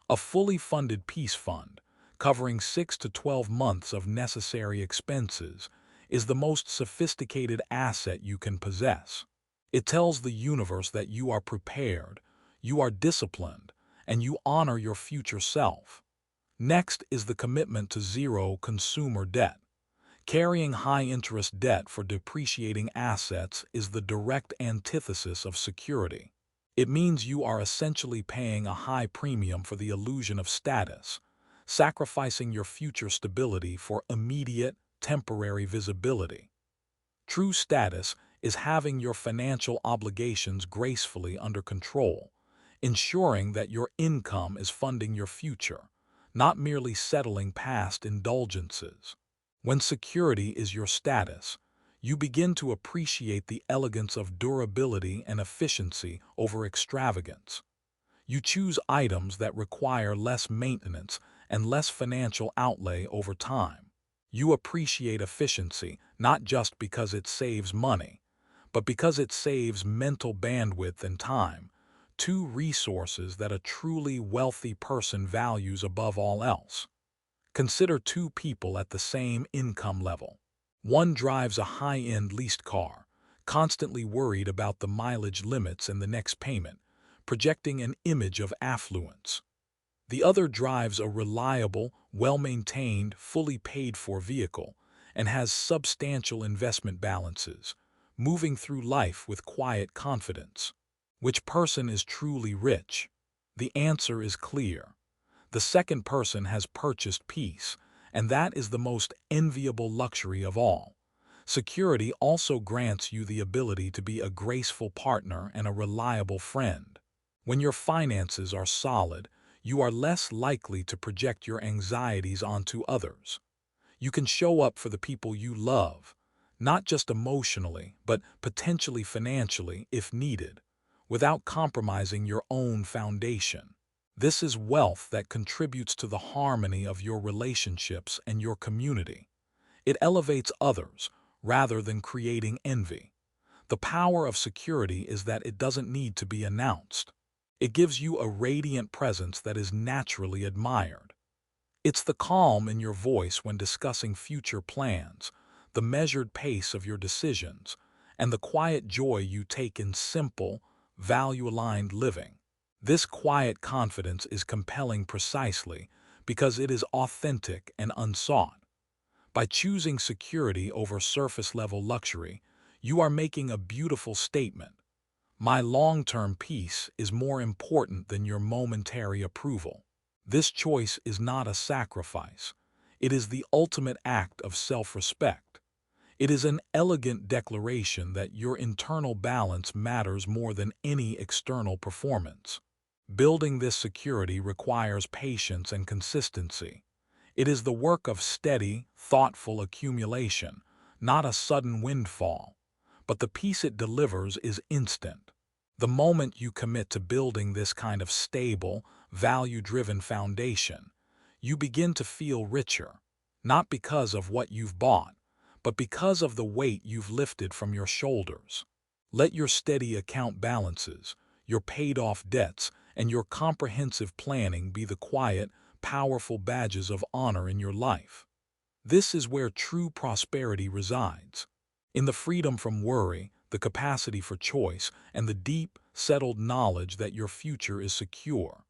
A fully funded peace fund, covering 6 to 12 months of necessary expenses, is the most sophisticated asset you can possess. It tells the universe that you are prepared, you are disciplined, and you honor your future self. Next is the commitment to zero consumer debt. Carrying high-interest debt for depreciating assets is the direct antithesis of security. It means you are essentially paying a high premium for the illusion of status, sacrificing your future stability for immediate, temporary visibility. True status is having your financial obligations gracefully under control, ensuring that your income is funding your future, not merely settling past indulgences. When security is your status, you begin to appreciate the elegance of durability and efficiency over extravagance. You choose items that require less maintenance and less financial outlay over time. You appreciate efficiency not just because it saves money, but because it saves mental bandwidth and time, two resources that a truly wealthy person values above all else. Consider two people at the same income level. One drives a high-end leased car, constantly worried about the mileage limits and the next payment, projecting an image of affluence. The other drives a reliable, well-maintained, fully paid-for vehicle and has substantial investment balances, moving through life with quiet confidence. Which person is truly rich? The answer is clear. The second person has purchased peace, and that is the most enviable luxury of all. Security also grants you the ability to be a graceful partner and a reliable friend. When your finances are solid, you are less likely to project your anxieties onto others. You can show up for the people you love, not just emotionally, but potentially financially if needed, without compromising your own foundation. This is wealth that contributes to the harmony of your relationships and your community. It elevates others rather than creating envy. The power of security is that it doesn't need to be announced. It gives you a radiant presence that is naturally admired. It's the calm in your voice when discussing future plans, the measured pace of your decisions, and the quiet joy you take in simple, value-aligned living. This quiet confidence is compelling precisely because it is authentic and unsought. By choosing security over surface-level luxury, you are making a beautiful statement. My long-term peace is more important than your momentary approval. This choice is not a sacrifice. It is the ultimate act of self-respect. It is an elegant declaration that your internal balance matters more than any external performance. Building this security requires patience and consistency. It is the work of steady, thoughtful accumulation, not a sudden windfall. But the peace it delivers is instant. The moment you commit to building this kind of stable, value-driven foundation, you begin to feel richer, not because of what you've bought, but because of the weight you've lifted from your shoulders. Let your steady account balances, your paid-off debts, and your comprehensive planning be the quiet, powerful badges of honor in your life. This is where true prosperity resides. In the freedom from worry, the capacity for choice, and the deep, settled knowledge that your future is secure.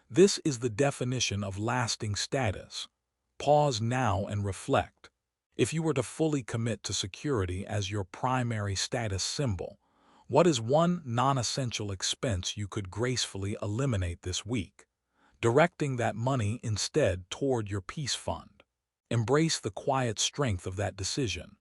This is the definition of lasting status. Pause now and reflect. If you were to fully commit to security as your primary status symbol, what is one non-essential expense you could gracefully eliminate this week, directing that money instead toward your peace fund? Embrace the quiet strength of that decision.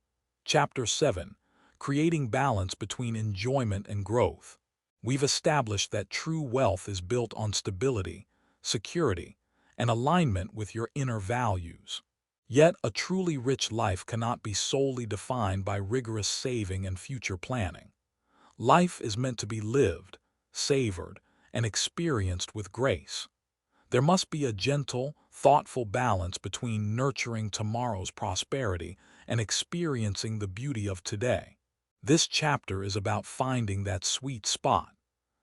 Chapter 7. Creating balance between enjoyment and growth. We've established that true wealth is built on stability, security, and alignment with your inner values. Yet, a truly rich life cannot be solely defined by rigorous saving and future planning. Life is meant to be lived, savored, and experienced with grace. There must be a gentle, thoughtful balance between nurturing tomorrow's prosperity and experiencing the beauty of today. This chapter is about finding that sweet spot,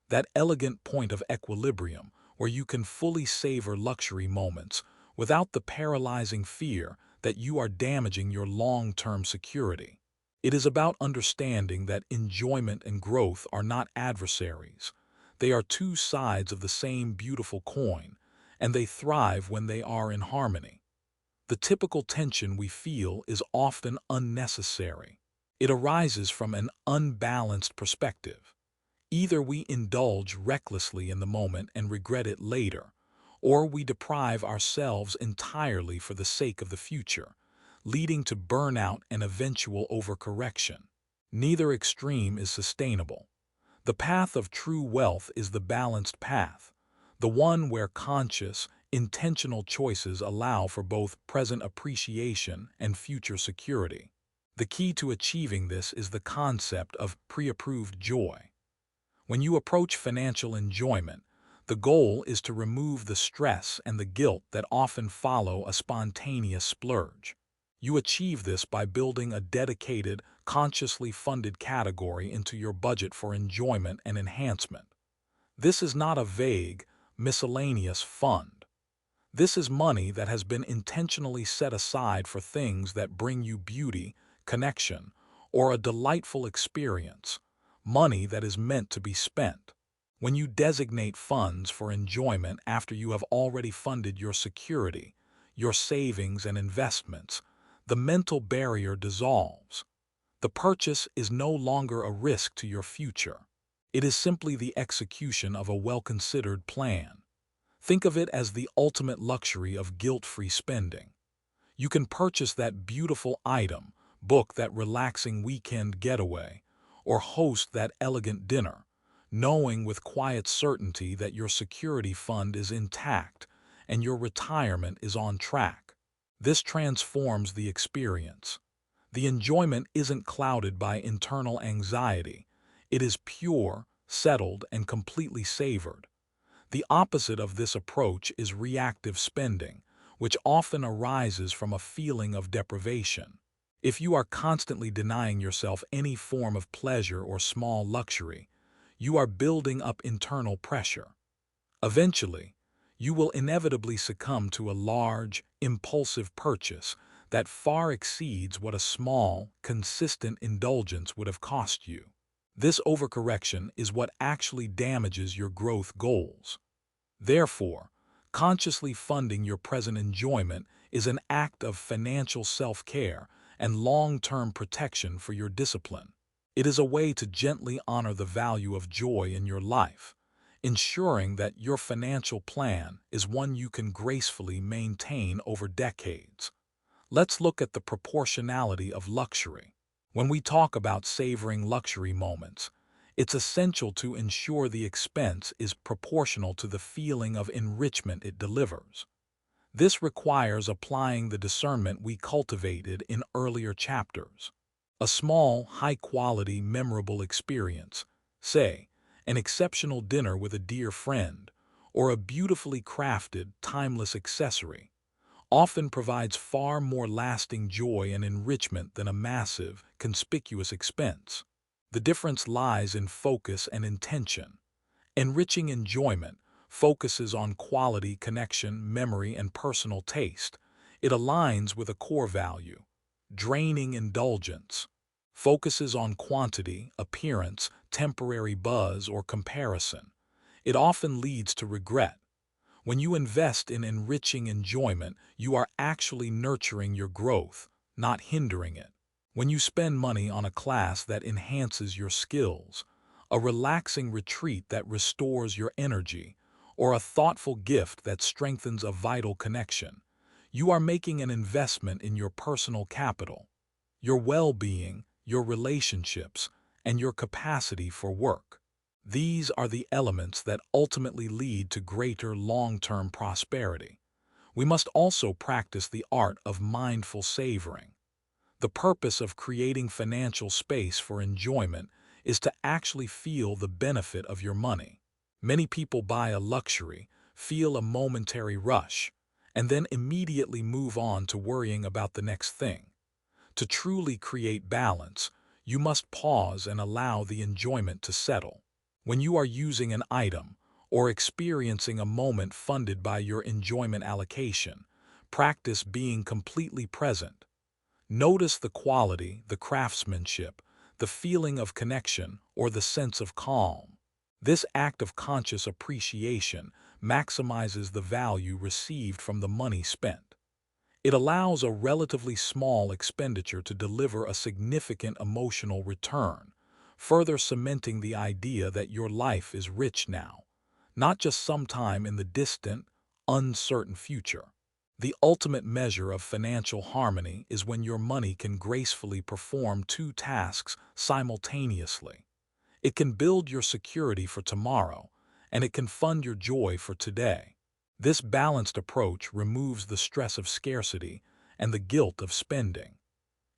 that elegant point of equilibrium where you can fully savor luxury moments without the paralyzing fear that you are damaging your long-term security. It is about understanding that enjoyment and growth are not adversaries. They are two sides of the same beautiful coin, and they thrive when they are in harmony. The typical tension we feel is often unnecessary. It arises from an unbalanced perspective. Either we indulge recklessly in the moment and regret it later, or we deprive ourselves entirely for the sake of the future, leading to burnout and eventual overcorrection. Neither extreme is sustainable. The path of true wealth is the balanced path, the one where conscious, intentional choices allow for both present appreciation and future security. The key to achieving this is the concept of pre-approved joy. When you approach financial enjoyment, the goal is to remove the stress and the guilt that often follow a spontaneous splurge. You achieve this by building a dedicated, consciously funded category into your budget for enjoyment and enhancement. This is not a vague, miscellaneous fund. This is money that has been intentionally set aside for things that bring you beauty, connection, or a delightful experience. Money that is meant to be spent. When you designate funds for enjoyment after you have already funded your security, your savings and investments, the mental barrier dissolves. The purchase is no longer a risk to your future. It is simply the execution of a well-considered plan. Think of it as the ultimate luxury of guilt-free spending. You can purchase that beautiful item, book that relaxing weekend getaway, or host that elegant dinner, knowing with quiet certainty that your security fund is intact and your retirement is on track. This transforms the experience. The enjoyment isn't clouded by internal anxiety. It is pure, settled, and completely savored. The opposite of this approach is reactive spending, which often arises from a feeling of deprivation. If you are constantly denying yourself any form of pleasure or small luxury, you are building up internal pressure. Eventually, you will inevitably succumb to a large, impulsive purchase that far exceeds what a small, consistent indulgence would have cost you. This overcorrection is what actually damages your growth goals. Therefore, consciously funding your present enjoyment is an act of financial self-care and long-term protection for your discipline. It is a way to gently honor the value of joy in your life, ensuring that your financial plan is one you can gracefully maintain over decades. Let's look at the proportionality of luxury. When we talk about savoring luxury moments, it's essential to ensure the expense is proportional to the feeling of enrichment it delivers. This requires applying the discernment we cultivated in earlier chapters. A small, high-quality, memorable experience, say, an exceptional dinner with a dear friend, or a beautifully crafted, timeless accessory, often provides far more lasting joy and enrichment than a massive, conspicuous expense. The difference lies in focus and intention. Enriching enjoyment, focuses on quality, connection, memory, and personal taste. It aligns with a core value. Draining indulgence focuses on quantity, appearance, temporary buzz, or comparison. It often leads to regret. When you invest in enriching enjoyment, you are actually nurturing your growth, not hindering it. When you spend money on a class that enhances your skills, a relaxing retreat that restores your energy, or a thoughtful gift that strengthens a vital connection, you are making an investment in your personal capital, your well-being, your relationships, and your capacity for work. These are the elements that ultimately lead to greater long-term prosperity. We must also practice the art of mindful savoring. The purpose of creating financial space for enjoyment is to actually feel the benefit of your money. Many people buy a luxury, feel a momentary rush, and then immediately move on to worrying about the next thing. To truly create balance, you must pause and allow the enjoyment to settle. When you are using an item or experiencing a moment funded by your enjoyment allocation, practice being completely present. Notice the quality, the craftsmanship, the feeling of connection, or the sense of calm. This act of conscious appreciation maximizes the value received from the money spent. It allows a relatively small expenditure to deliver a significant emotional return, further cementing the idea that your life is rich now, not just sometime in the distant, uncertain future. The ultimate measure of financial harmony is when your money can gracefully perform two tasks simultaneously. It can build your security for tomorrow, and it can fund your joy for today. This balanced approach removes the stress of scarcity and the guilt of spending.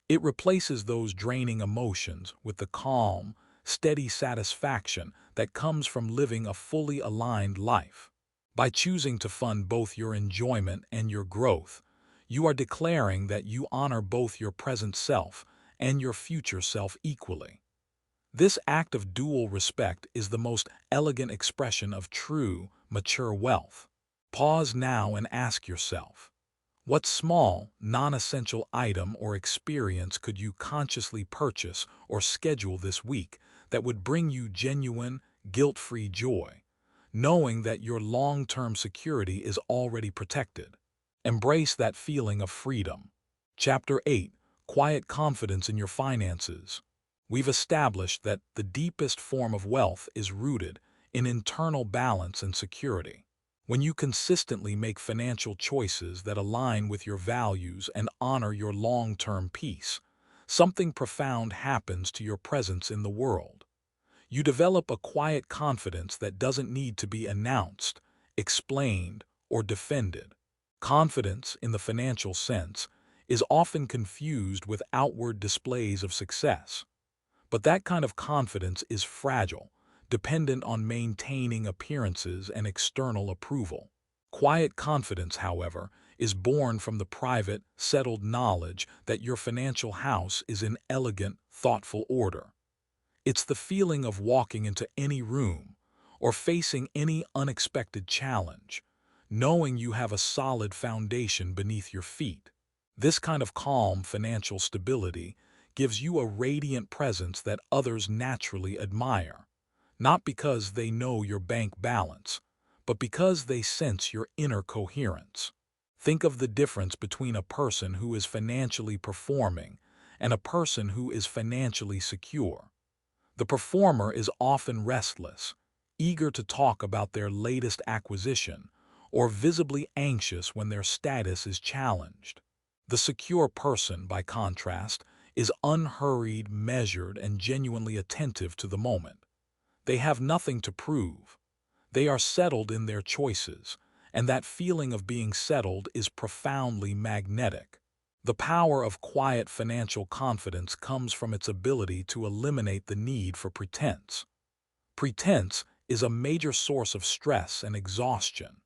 It replaces those draining emotions with the calm, steady satisfaction that comes from living a fully aligned life. By choosing to fund both your enjoyment and your growth, you are declaring that you honor both your present self and your future self equally. This act of dual respect is the most elegant expression of true, mature wealth. Pause now and ask yourself, what small, non-essential item or experience could you consciously purchase or schedule this week that would bring you genuine, guilt-free joy, knowing that your long-term security is already protected? Embrace that feeling of freedom. Chapter 8. Quiet confidence in your finances. We've established that the deepest form of wealth is rooted in internal balance and security. When you consistently make financial choices that align with your values and honor your long-term peace, something profound happens to your presence in the world. You develop a quiet confidence that doesn't need to be announced, explained, or defended. Confidence, in the financial sense, is often confused with outward displays of success. But that kind of confidence is fragile, dependent on maintaining appearances and external approval. Quiet confidence, however, is born from the private, settled knowledge that your financial house is in elegant, thoughtful order. It's the feeling of walking into any room or facing any unexpected challenge, knowing you have a solid foundation beneath your feet. This kind of calm financial stability gives you a radiant presence that others naturally admire, not because they know your bank balance, but because they sense your inner coherence. Think of the difference between a person who is financially performing and a person who is financially secure. The performer is often restless, eager to talk about their latest acquisition, or visibly anxious when their status is challenged. The secure person, by contrast, is unhurried, measured, and genuinely attentive to the moment. They have nothing to prove. They are settled in their choices, and that feeling of being settled is profoundly magnetic. The power of quiet financial confidence comes from its ability to eliminate the need for pretense. Pretense is a major source of stress and exhaustion.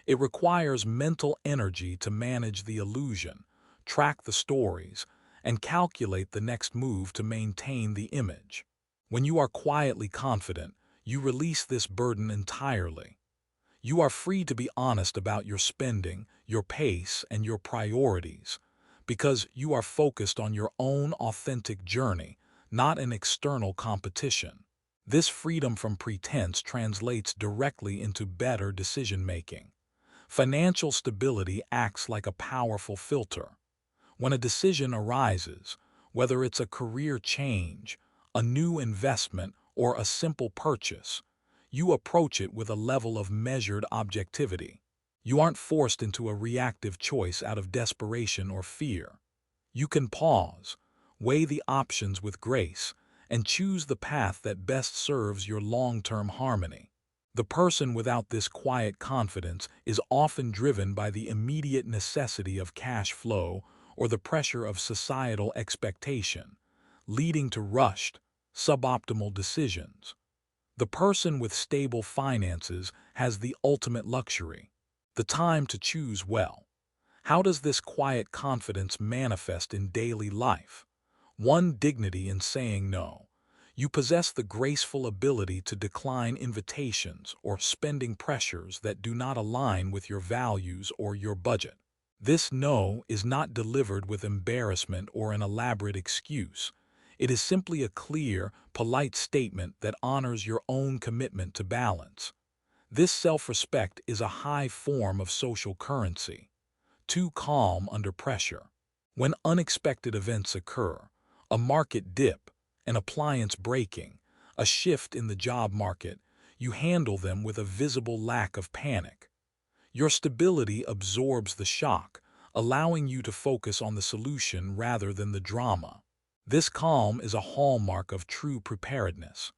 It requires mental energy to manage the illusion, track the stories, and calculate the next move to maintain the image. When you are quietly confident, you release this burden entirely. You are free to be honest about your spending, your pace, and your priorities, because you are focused on your own authentic journey, not an external competition. This freedom from pretense translates directly into better decision-making. Financial stability acts like a powerful filter. When a decision arises, whether it's a career change, a new investment, or a simple purchase, you approach it with a level of measured objectivity. You aren't forced into a reactive choice out of desperation or fear. You can pause, weigh the options with grace, and choose the path that best serves your long-term harmony. The person without this quiet confidence is often driven by the immediate necessity of cash flow or the pressure of societal expectation, leading to rushed, suboptimal decisions. The person with stable finances has the ultimate luxury, the time to choose well. How does this quiet confidence manifest in daily life? One, dignity in saying no. You possess the graceful ability to decline invitations or spending pressures that do not align with your values or your budget. This no is not delivered with embarrassment or an elaborate excuse. It is simply a clear, polite statement that honors your own commitment to balance. This self-respect is a high form of social currency. Too calm under pressure. When unexpected events occur, a market dip, an appliance breaking, a shift in the job market, you handle them with a visible lack of panic. Your stability absorbs the shock, allowing you to focus on the solution rather than the drama. This calm is a hallmark of true preparedness.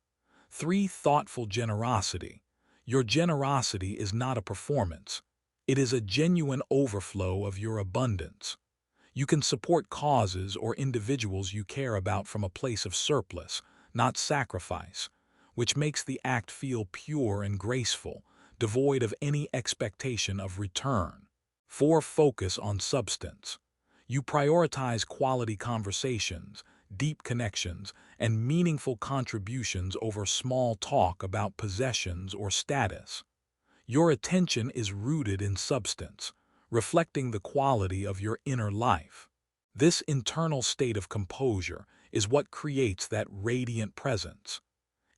3. Thoughtful generosity. Your generosity is not a performance. It is a genuine overflow of your abundance. You can support causes or individuals you care about from a place of surplus, not sacrifice, which makes the act feel pure and graceful, devoid of any expectation of return. 4. Focus on substance. You prioritize quality conversations, deep connections, and meaningful contributions over small talk about possessions or status. Your attention is rooted in substance, reflecting the quality of your inner life. This internal state of composure is what creates that radiant presence.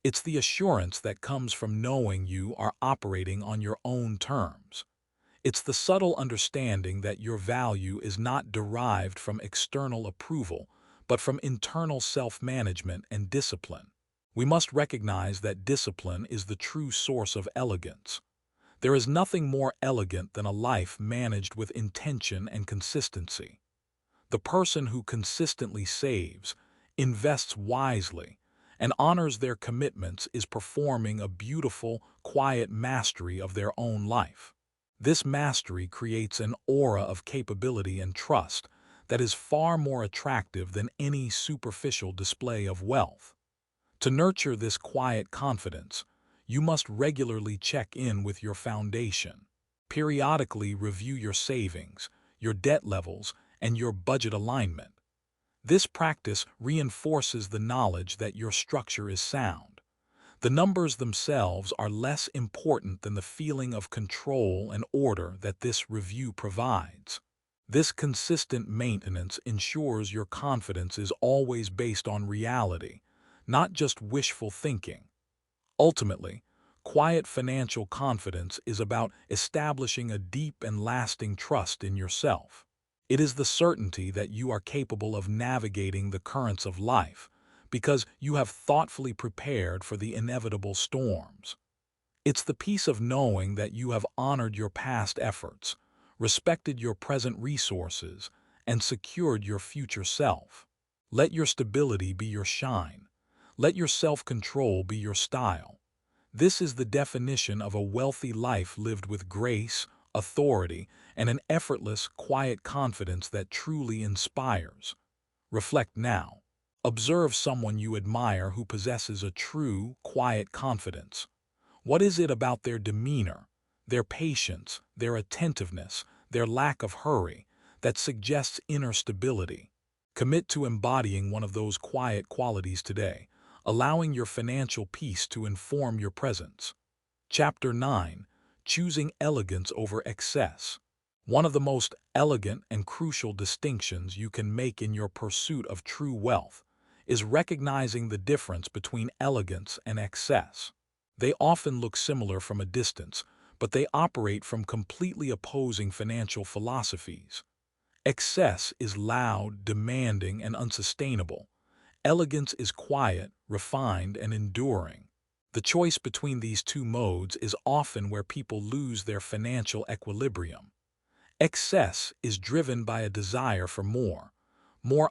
It's the assurance that comes from knowing you are operating on your own terms. It's the subtle understanding that your value is not derived from external approval, but from internal self-management and discipline. We must recognize that discipline is the true source of elegance. There is nothing more elegant than a life managed with intention and consistency. The person who consistently saves, invests wisely, and honors their commitments is performing a beautiful, quiet mastery of their own life. This mastery creates an aura of capability and trust that is far more attractive than any superficial display of wealth. To nurture this quiet confidence, you must regularly check in with your foundation. Periodically review your savings, your debt levels, and your budget alignment. This practice reinforces the knowledge that your structure is sound. The numbers themselves are less important than the feeling of control and order that this review provides. This consistent maintenance ensures your confidence is always based on reality, not just wishful thinking. Ultimately, quiet financial confidence is about establishing a deep and lasting trust in yourself. It is the certainty that you are capable of navigating the currents of life because you have thoughtfully prepared for the inevitable storms. It's the peace of knowing that you have honored your past efforts, respected your present resources, and secured your future self. Let your stability be your shine. Let your self-control be your style. This is the definition of a wealthy life lived with grace, authority, and an effortless, quiet confidence that truly inspires. Reflect now. Observe someone you admire who possesses a true, quiet confidence. What is it about their demeanor, their patience, their attentiveness, their lack of hurry, that suggests inner stability? Commit to embodying one of those quiet qualities today, allowing your financial peace to inform your presence. Chapter 9. choosing elegance over excess. One of the most elegant and crucial distinctions you can make in your pursuit of true wealth is recognizing the difference between elegance and excess. They often look similar from a distance, but they operate from completely opposing financial philosophies. Excess is loud, demanding, and unsustainable. Elegance is quiet, refined, and enduring. The choice between these two modes is often where people lose their financial equilibrium. Excess is driven by a desire for more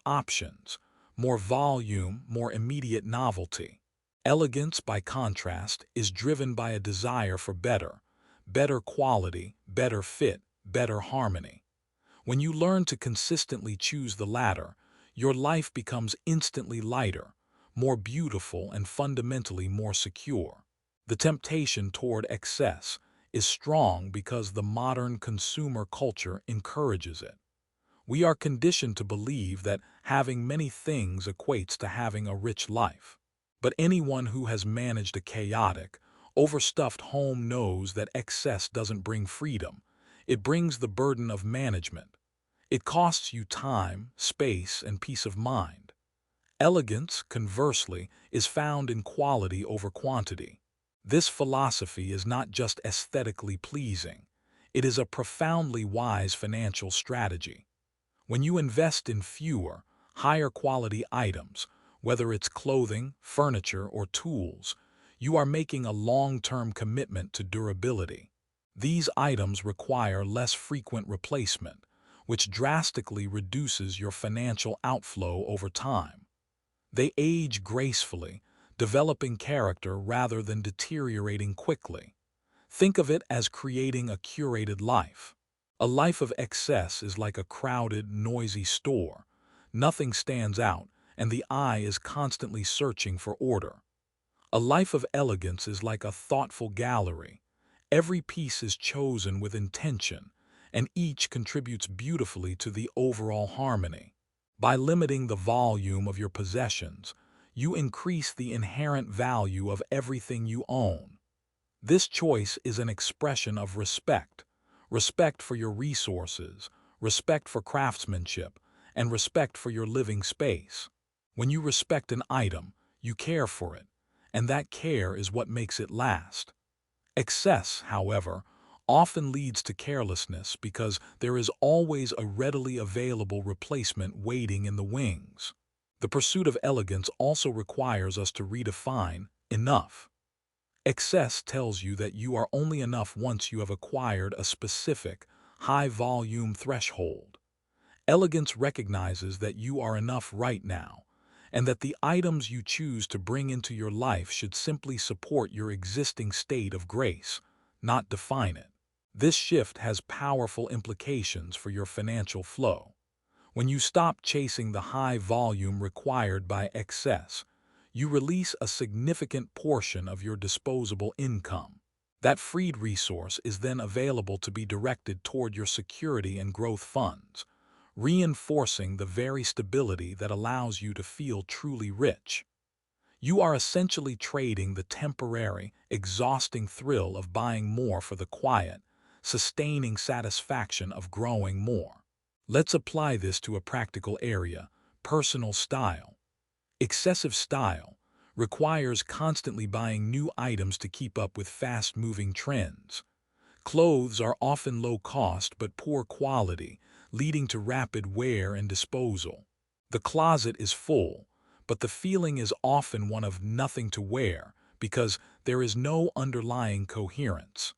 options, more volume, more immediate novelty. Elegance, by contrast, is driven by a desire for better quality, better fit, better harmony. When you learn to consistently choose the latter, your life becomes instantly lighter, more beautiful, and fundamentally more secure. The temptation toward excess is strong because the modern consumer culture encourages it. We are conditioned to believe that having many things equates to having a rich life. But anyone who has managed a chaotic, overstuffed home knows that excess doesn't bring freedom. It brings the burden of management. It costs you time, space, and peace of mind. Elegance, conversely, is found in quality over quantity. This philosophy is not just aesthetically pleasing. It is a profoundly wise financial strategy. When you invest in fewer, higher quality items, whether it's clothing, furniture, or tools, you are making a long-term commitment to durability. These items require less frequent replacement, which drastically reduces your financial outflow over time. They age gracefully, developing character rather than deteriorating quickly. Think of it as creating a curated life. A life of excess is like a crowded, noisy store. Nothing stands out, and the eye is constantly searching for order. A life of elegance is like a thoughtful gallery. Every piece is chosen with intention, and each contributes beautifully to the overall harmony. By limiting the volume of your possessions, you increase the inherent value of everything you own. This choice is an expression of respect for your resources, respect for craftsmanship, and respect for your living space. When you respect an item, you care for it, and that care is what makes it last. Excess, however, often leads to carelessness because there is always a readily available replacement waiting in the wings. The pursuit of elegance also requires us to redefine enough. Excess tells you that you are only enough once you have acquired a specific, high-volume threshold. Elegance recognizes that you are enough right now, and that the items you choose to bring into your life should simply support your existing state of grace, not define it. This shift has powerful implications for your financial flow. When you stop chasing the high volume required by excess, you release a significant portion of your disposable income. That freed resource is then available to be directed toward your security and growth funds, reinforcing the very stability that allows you to feel truly rich. You are essentially trading the temporary, exhausting thrill of buying more for the quiet, sustaining satisfaction of growing more. Let's apply this to a practical area: personal style. Excessive style requires constantly buying new items to keep up with fast-moving trends. Clothes are often low cost but poor quality, leading to rapid wear and disposal. The closet is full, but the feeling is often one of nothing to wear because there is no underlying coherence.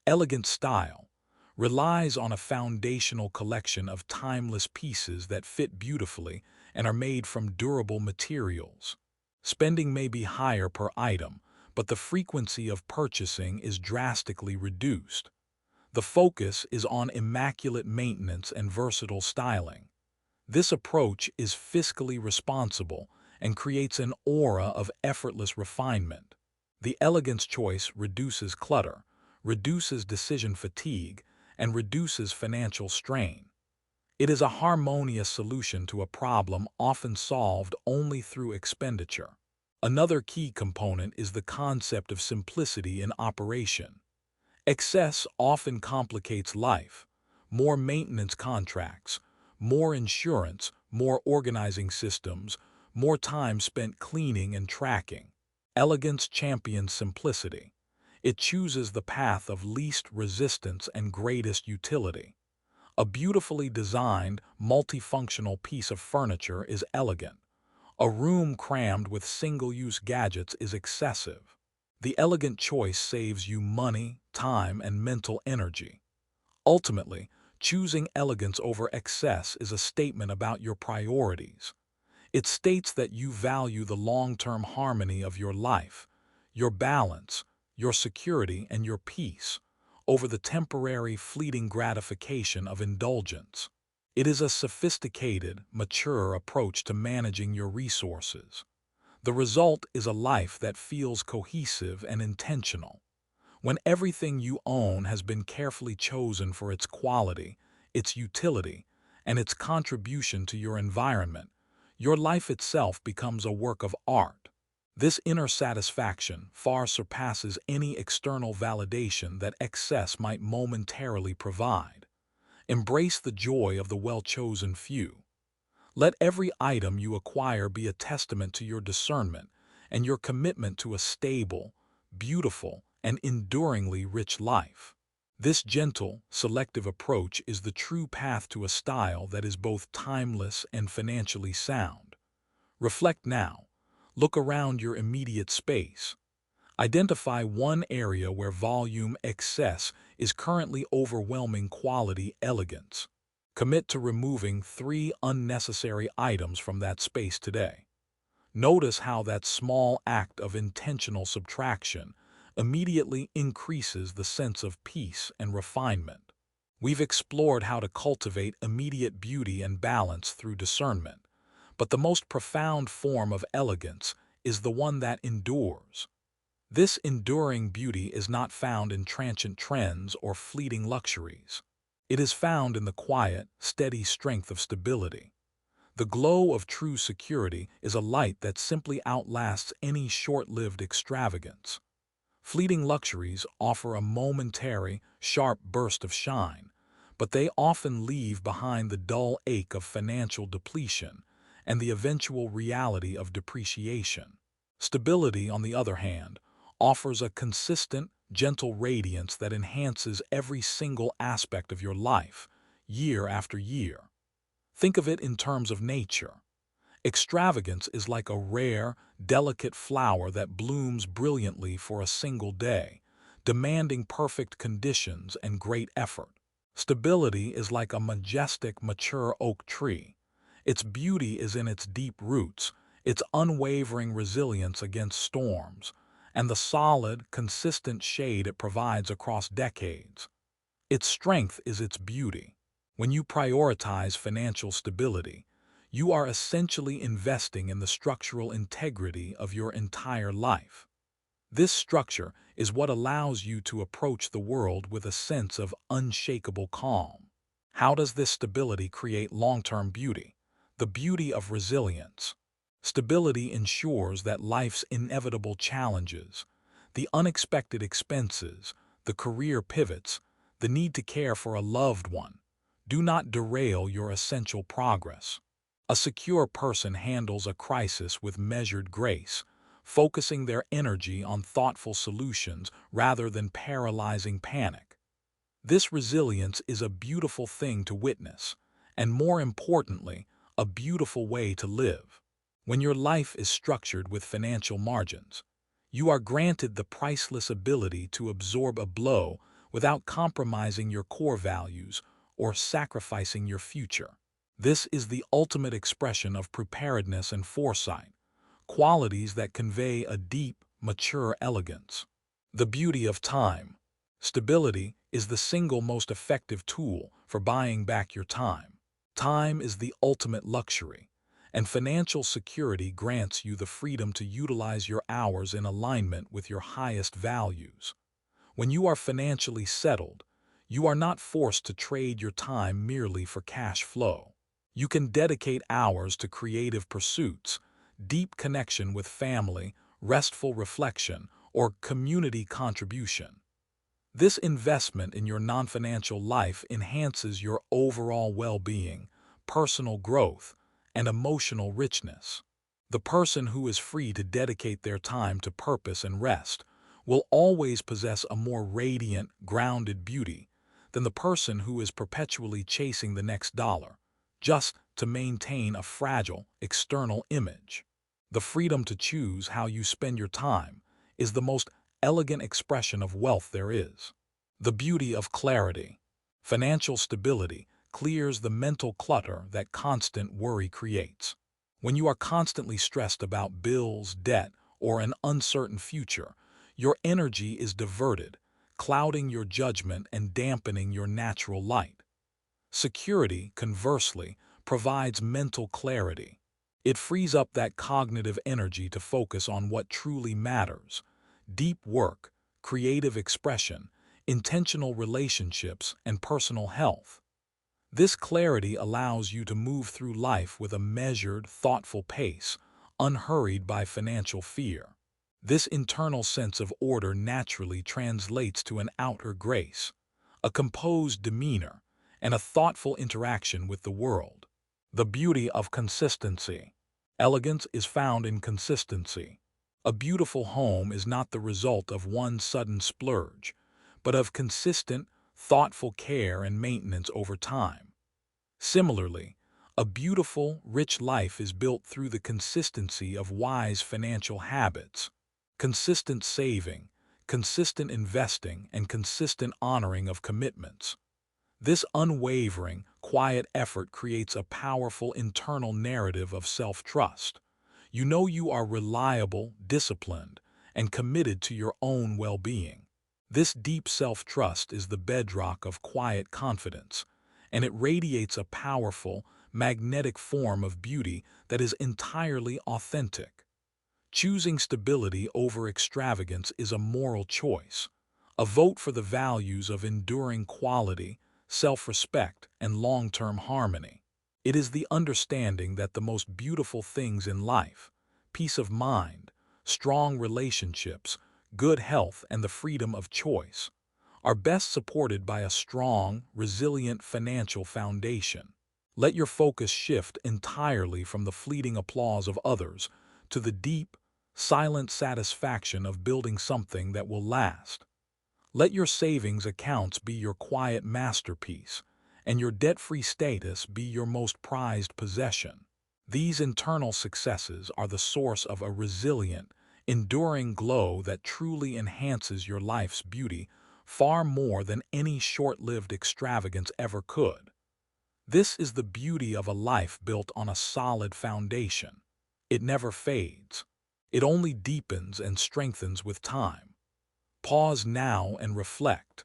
Elegant style relies on a foundational collection of timeless pieces that fit beautifully and are made from durable materials. Spending may be higher per item, but the frequency of purchasing is drastically reduced. The focus is on immaculate maintenance and versatile styling. This approach is fiscally responsible and creates an aura of effortless refinement. The elegance choice reduces clutter, reduces decision fatigue, and reduces financial strain. It is a harmonious solution to a problem often solved only through expenditure. Another key component is the concept of simplicity in operation. Excess often complicates life. More maintenance contracts, more insurance, more organizing systems, more time spent cleaning and tracking. Elegance champions simplicity. It chooses the path of least resistance and greatest utility. A beautifully designed, multifunctional piece of furniture is elegant. A room crammed with single-use gadgets is excessive. The elegant choice saves you money, time, and mental energy. Ultimately, choosing elegance over excess is a statement about your priorities. It states that you value the long-term harmony of your life, your balance, your security, and your peace, over the temporary, fleeting gratification of indulgence. It is a sophisticated, mature approach to managing your resources. The result is a life that feels cohesive and intentional. When everything you own has been carefully chosen for its quality, its utility, and its contribution to your environment, your life itself becomes a work of art. This inner satisfaction far surpasses any external validation that excess might momentarily provide. Embrace the joy of the well-chosen few. Let every item you acquire be a testament to your discernment and your commitment to a stable, beautiful, and enduringly rich life. This gentle, selective approach is the true path to a style that is both timeless and financially sound. Reflect now. Look around your immediate space. Identify one area where volume excess is currently overwhelming quality elegance. Commit to removing 3 unnecessary items from that space today. Notice how that small act of intentional subtraction immediately increases the sense of peace and refinement. We've explored how to cultivate immediate beauty and balance through discernment, but the most profound form of elegance is the one that endures. This enduring beauty is not found in transient trends or fleeting luxuries. It is found in the quiet, steady strength of stability. The glow of true security is a light that simply outlasts any short-lived extravagance. Fleeting luxuries offer a momentary, sharp burst of shine, but they often leave behind the dull ache of financial depletion and the eventual reality of depreciation. Stability, on the other hand, offers a consistent, gentle radiance that enhances every single aspect of your life, year after year. Think of it in terms of nature. Extravagance is like a rare, delicate flower that blooms brilliantly for a single day, demanding perfect conditions and great effort. Stability is like a majestic, mature oak tree. Its beauty is in its deep roots, its unwavering resilience against storms, and the solid, consistent shade it provides across decades. Its strength is its beauty. When you prioritize financial stability, you are essentially investing in the structural integrity of your entire life. This structure is what allows you to approach the world with a sense of unshakable calm. How does this stability create long-term beauty? The beauty of resilience. Stability ensures that life's inevitable challenges, the unexpected expenses, the career pivots, the need to care for a loved one, do not derail your essential progress. A secure person handles a crisis with measured grace, focusing their energy on thoughtful solutions rather than paralyzing panic. This resilience is a beautiful thing to witness, and more importantly, a beautiful way to live. When your life is structured with financial margins, you are granted the priceless ability to absorb a blow without compromising your core values or sacrificing your future. This is the ultimate expression of preparedness and foresight, qualities that convey a deep, mature elegance. The beauty of time. Stability is the single most effective tool for buying back your time. Time is the ultimate luxury, and financial security grants you the freedom to utilize your hours in alignment with your highest values. When you are financially settled, you are not forced to trade your time merely for cash flow. You can dedicate hours to creative pursuits, deep connection with family, restful reflection, or community contribution. This investment in your non-financial life enhances your overall well-being, personal growth, and emotional richness. The person who is free to dedicate their time to purpose and rest will always possess a more radiant, grounded beauty than the person who is perpetually chasing the next dollar, just to maintain a fragile, external image. The freedom to choose how you spend your time is the most elegant expression of wealth there is. The beauty of clarity. Financial stability clears the mental clutter that constant worry creates. When you are constantly stressed about bills, debt, or an uncertain future, your energy is diverted, clouding your judgment and dampening your natural light. Security, conversely, provides mental clarity. It frees up that cognitive energy to focus on what truly matters: deep work, creative expression, intentional relationships, and personal health. This clarity allows you to move through life with a measured, thoughtful pace, unhurried by financial fear. This internal sense of order naturally translates to an outer grace, a composed demeanor, and a thoughtful interaction with the world. The beauty of consistency. Elegance is found in consistency. A beautiful home is not the result of one sudden splurge, but of consistent, thoughtful care and maintenance over time. Similarly, a beautiful, rich life is built through the consistency of wise financial habits: consistent saving, consistent investing, and consistent honoring of commitments. This unwavering, quiet effort creates a powerful internal narrative of self-trust. You know you are reliable, disciplined, and committed to your own well-being. This deep self-trust is the bedrock of quiet confidence, and it radiates a powerful, magnetic form of beauty that is entirely authentic. Choosing stability over extravagance is a moral choice, a vote for the values of enduring quality, self-respect, and long-term harmony. It is the understanding that the most beautiful things in life, peace of mind, strong relationships, good health, and the freedom of choice, are best supported by a strong, resilient financial foundation. Let your focus shift entirely from the fleeting applause of others to the deep, silent satisfaction of building something that will last. Let your savings accounts be your quiet masterpiece, and your debt-free status be your most prized possession. These internal successes are the source of a resilient, enduring glow that truly enhances your life's beauty far more than any short-lived extravagance ever could. This is the beauty of a life built on a solid foundation. It never fades. It only deepens and strengthens with time. Pause now and reflect.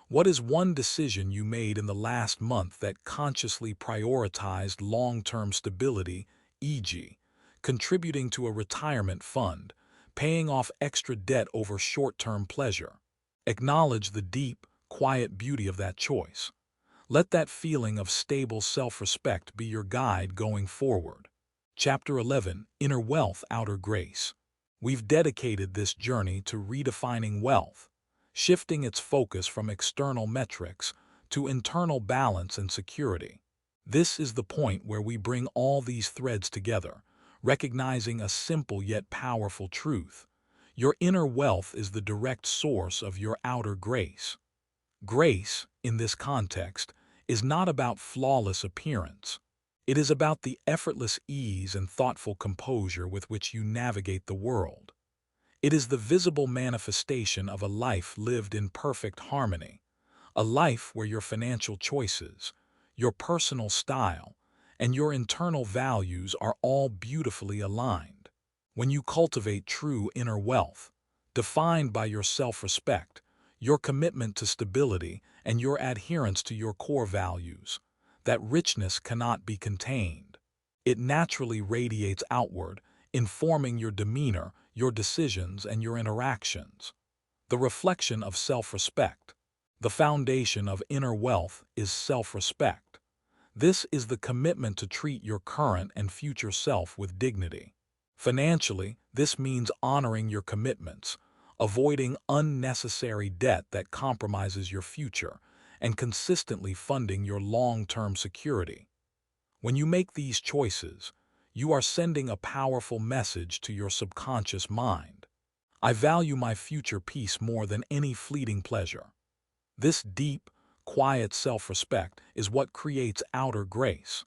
What is one decision you made in the last month that consciously prioritized long-term stability, e.g., contributing to a retirement fund, paying off extra debt over short-term pleasure? Acknowledge the deep, quiet beauty of that choice. Let that feeling of stable self-respect be your guide going forward. Chapter 11: Inner Wealth, Outer Grace. We've dedicated this journey to redefining wealth, shifting its focus from external metrics to internal balance and security. This is the point where we bring all these threads together, recognizing a simple yet powerful truth. Your inner wealth is the direct source of your outer grace. Grace, in this context, is not about flawless appearance. It is about the effortless ease and thoughtful composure with which you navigate the world. It is the visible manifestation of a life lived in perfect harmony, a life where your financial choices, your personal style, and your internal values are all beautifully aligned. When you cultivate true inner wealth, defined by your self-respect, your commitment to stability, and your adherence to your core values, that richness cannot be contained. It naturally radiates outward, informing your demeanor, your decisions, and your interactions. The reflection of self-respect. The foundation of inner wealth is self-respect. This is the commitment to treat your current and future self with dignity. Financially, this means honoring your commitments, avoiding unnecessary debt that compromises your future, and consistently funding your long-term security. When you make these choices, you are sending a powerful message to your subconscious mind. I value my future peace more than any fleeting pleasure. This deep, quiet self-respect is what creates outer grace.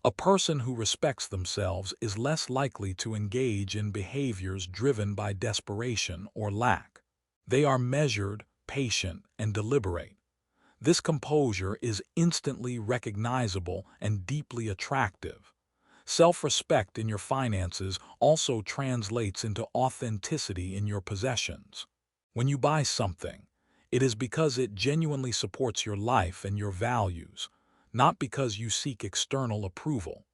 A person who respects themselves is less likely to engage in behaviors driven by desperation or lack. They are measured, patient, and deliberate. This composure is instantly recognizable and deeply attractive. Self-respect in your finances also translates into authenticity in your possessions. When you buy something, it is because it genuinely supports your life and your values, not because you seek external approval.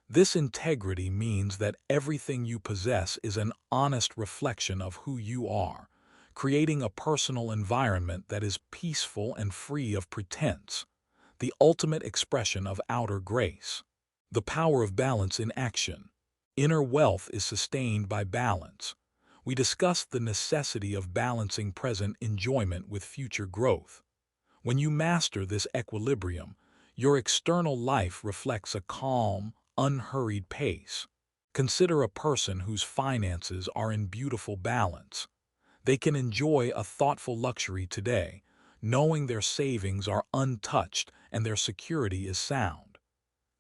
This integrity means that everything you possess is an honest reflection of who you are, creating a personal environment that is peaceful and free of pretense, the ultimate expression of outer grace. The power of balance in action. Inner wealth is sustained by balance. We discussed the necessity of balancing present enjoyment with future growth. When you master this equilibrium, your external life reflects a calm, unhurried pace. Consider a person whose finances are in beautiful balance. They can enjoy a thoughtful luxury today, knowing their savings are untouched and their security is sound.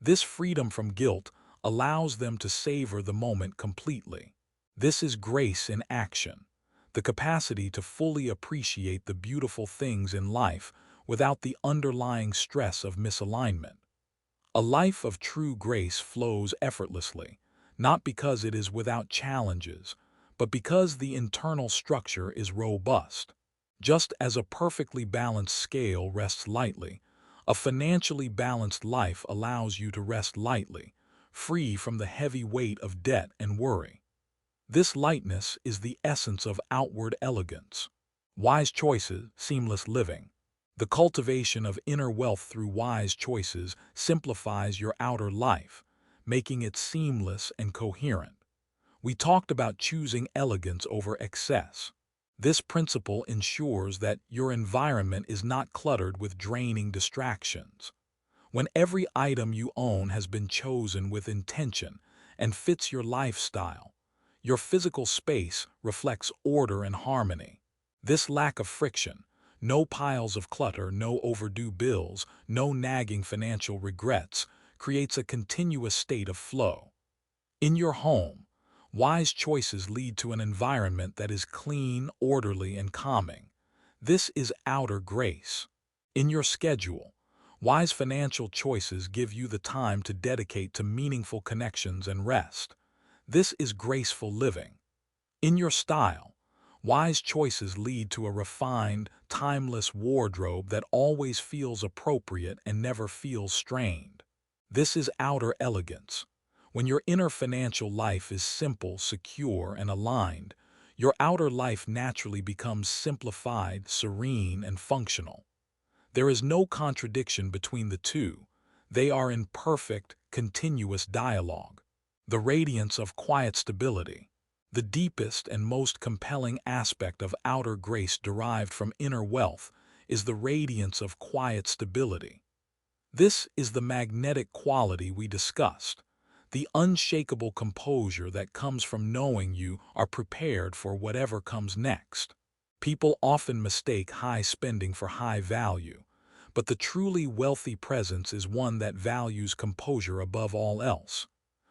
This freedom from guilt allows them to savor the moment completely. This is grace in action, the capacity to fully appreciate the beautiful things in life without the underlying stress of misalignment. A life of true grace flows effortlessly, not because it is without challenges, but because the internal structure is robust. Just as a perfectly balanced scale rests lightly, a financially balanced life allows you to rest lightly, free from the heavy weight of debt and worry. This lightness is the essence of outward elegance. Wise choices, seamless living. The cultivation of inner wealth through wise choices simplifies your outer life, making it seamless and coherent. We talked about choosing elegance over excess. This principle ensures that your environment is not cluttered with draining distractions. When every item you own has been chosen with intention and fits your lifestyle, your physical space reflects order and harmony. This lack of friction, no piles of clutter, no overdue bills, no nagging financial regrets, creates a continuous state of flow. In your home, wise choices lead to an environment that is clean, orderly, and calming. This is outer grace. In your schedule, wise financial choices give you the time to dedicate to meaningful connections and rest. This is graceful living. In your style, wise choices lead to a refined, timeless wardrobe that always feels appropriate and never feels strained. This is outer elegance. When your inner financial life is simple, secure, and aligned, your outer life naturally becomes simplified, serene, and functional. There is no contradiction between the two. They are in perfect, continuous dialogue. The radiance of quiet stability. The deepest and most compelling aspect of outer grace derived from inner wealth is the radiance of quiet stability. This is the magnetic quality we discussed, the unshakable composure that comes from knowing you are prepared for whatever comes next. People often mistake high spending for high value, but the truly wealthy presence is one that values composure above all else.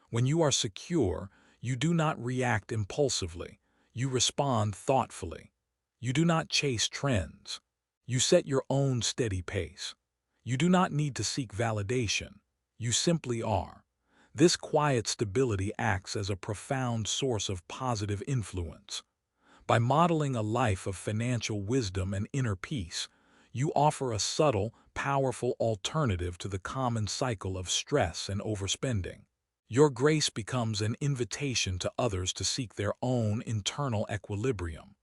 When you are secure, you do not react impulsively. You respond thoughtfully. You do not chase trends. You set your own steady pace. You do not need to seek validation. You simply are. This quiet stability acts as a profound source of positive influence. By modeling a life of financial wisdom and inner peace, you offer a subtle, powerful alternative to the common cycle of stress and overspending. Your grace becomes an invitation to others to seek their own internal equilibrium.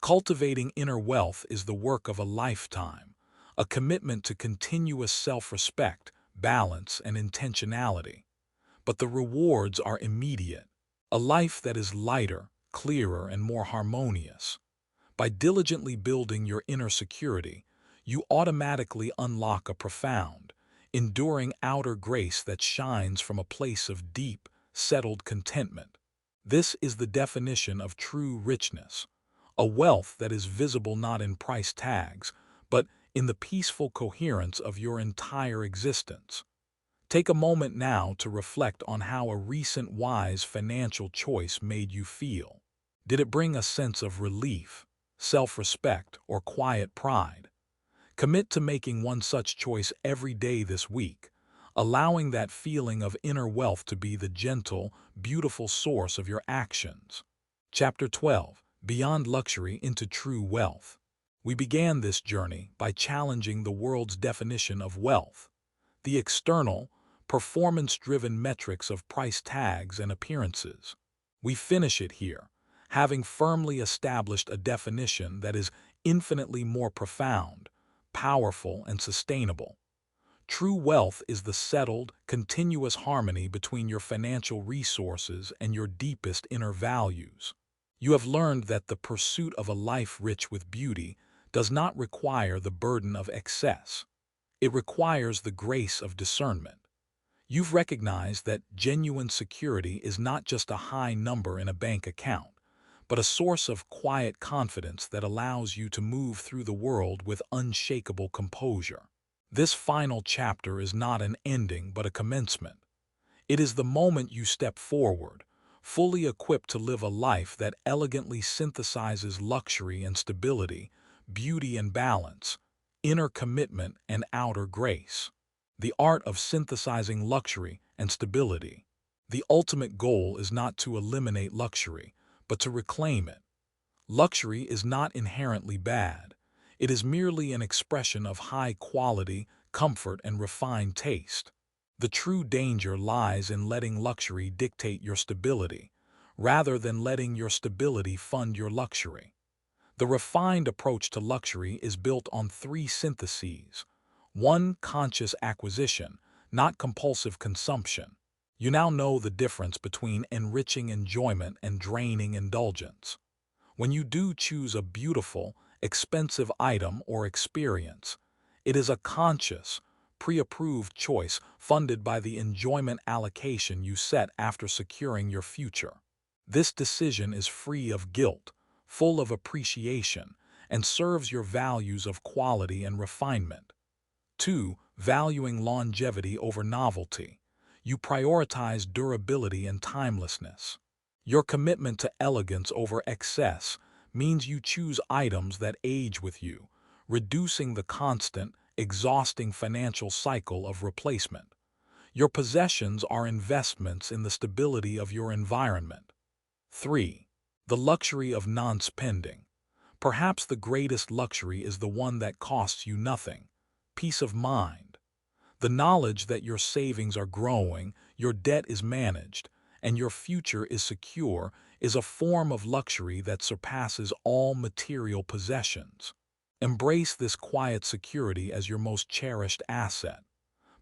Cultivating inner wealth is the work of a lifetime, a commitment to continuous self-respect, balance, and intentionality. But the rewards are immediate. A life that is lighter, clearer, and more harmonious. By diligently building your inner security, you automatically unlock a profound, enduring outer grace that shines from a place of deep, settled contentment. This is the definition of true richness, a wealth that is visible not in price tags, but in the peaceful coherence of your entire existence. Take a moment now to reflect on how a recent wise financial choice made you feel. Did it bring a sense of relief, self-respect, or quiet pride? Commit to making one such choice every day this week, allowing that feeling of inner wealth to be the gentle, beautiful source of your actions. Chapter 12. Beyond Luxury into True Wealth. We began this journey by challenging the world's definition of wealth, the external, performance-driven metrics of price tags and appearances. We finish it here, having firmly established a definition that is infinitely more profound, powerful, and sustainable. True wealth is the settled, continuous harmony between your financial resources and your deepest inner values. You have learned that the pursuit of a life rich with beauty does not require the burden of excess. It requires the grace of discernment. You've recognized that genuine security is not just a high number in a bank account, but a source of quiet confidence that allows you to move through the world with unshakable composure. This final chapter is not an ending but a commencement. It is the moment you step forward, fully equipped to live a life that elegantly synthesizes luxury and stability, beauty and balance, inner commitment and outer grace. The art of synthesizing luxury and stability. The ultimate goal is not to eliminate luxury, but to reclaim it. Luxury is not inherently bad. It is merely an expression of high quality, comfort, and refined taste. The true danger lies in letting luxury dictate your stability, rather than letting your stability fund your luxury. The refined approach to luxury is built on three syntheses. 1. Conscious acquisition, not compulsive consumption. You now know the difference between enriching enjoyment and draining indulgence. When you do choose a beautiful, expensive item or experience, it is a conscious, pre-approved choice funded by the enjoyment allocation you set after securing your future. This decision is free of guilt, full of appreciation, and serves your values of quality and refinement. 2. Valuing longevity over novelty. You prioritize durability and timelessness. Your commitment to elegance over excess means you choose items that age with you, reducing the constant, exhausting financial cycle of replacement. Your possessions are investments in the stability of your environment. 3. The luxury of non-spending. Perhaps the greatest luxury is the one that costs you nothing: peace of mind. The knowledge that your savings are growing, your debt is managed, and your future is secure is a form of luxury that surpasses all material possessions. Embrace this quiet security as your most cherished asset.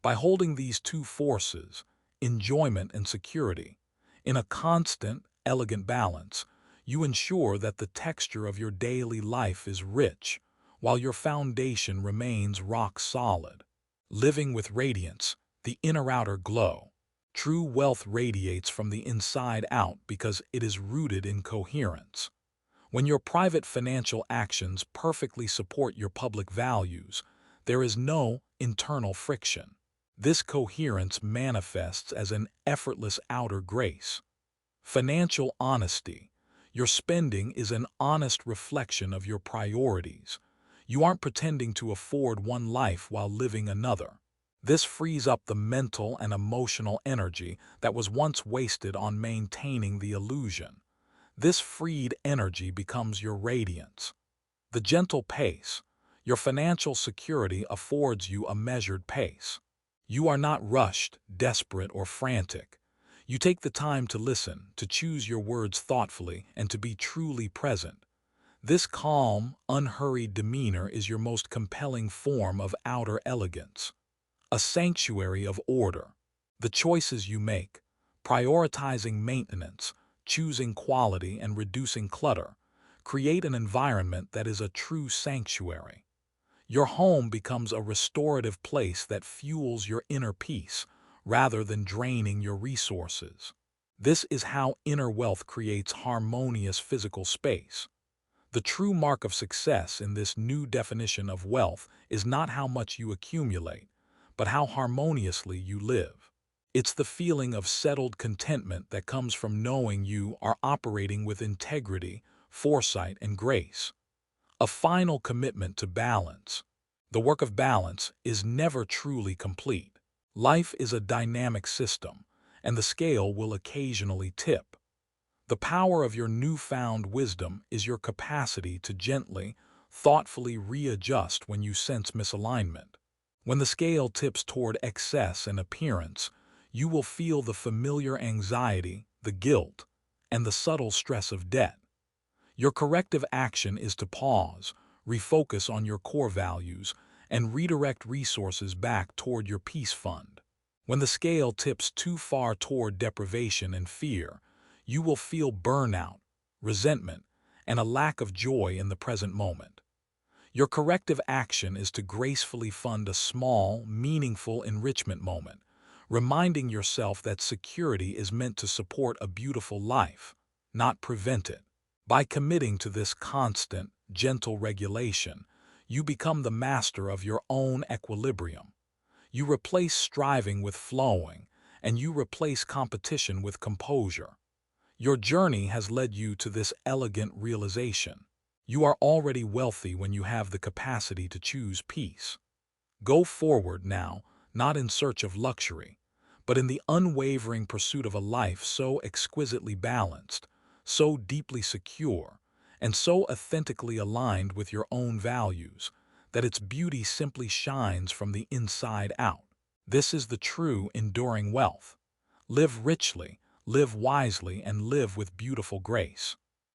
By holding these two forces, enjoyment and security, in a constant, elegant balance, you ensure that the texture of your daily life is rich, while your foundation remains rock solid. Living with radiance, the inner-outer glow. True wealth radiates from the inside out because it is rooted in coherence. When your private financial actions perfectly support your public values, there is no internal friction. This coherence manifests as an effortless outer grace. Financial honesty. Your spending is an honest reflection of your priorities. You aren't pretending to afford one life while living another. This frees up the mental and emotional energy that was once wasted on maintaining the illusion. This freed energy becomes your radiance. The gentle pace. Your financial security affords you a measured pace. You are not rushed, desperate, or frantic. You take the time to listen, to choose your words thoughtfully, and to be truly present. This calm, unhurried demeanor is your most compelling form of outer elegance. A sanctuary of order. The choices you make, prioritizing maintenance, choosing quality, and reducing clutter, Create an environment that is a true sanctuary. Your home becomes a restorative place that fuels your inner peace rather than draining your resources. This is how inner wealth creates harmonious physical space. The true mark of success in this new definition of wealth is not how much you accumulate, but how harmoniously you live. It's the feeling of settled contentment that comes from knowing you are operating with integrity, foresight, and grace. A final commitment to balance. The work of balance is never truly complete. Life is a dynamic system, and the scale will occasionally tip. The power of your newfound wisdom is your capacity to gently, thoughtfully readjust when you sense misalignment. When the scale tips toward excess and appearance, you will feel the familiar anxiety, the guilt, and the subtle stress of debt. Your corrective action is to pause, refocus on your core values, and redirect resources back toward your peace fund. When the scale tips too far toward deprivation and fear, you will feel burnout, resentment, and a lack of joy in the present moment. Your corrective action is to gracefully fund a small, meaningful enrichment moment, reminding yourself that security is meant to support a beautiful life, not prevent it. By committing to this constant, gentle regulation, you become the master of your own equilibrium. You replace striving with flowing, and you replace competition with composure. Your journey has led you to this elegant realization. You are already wealthy when you have the capacity to choose peace. Go forward now, not in search of luxury, but in the unwavering pursuit of a life so exquisitely balanced, so deeply secure, and so authentically aligned with your own values, that its beauty simply shines from the inside out. This is the true, enduring wealth. Live richly, live wisely, and live with beautiful grace.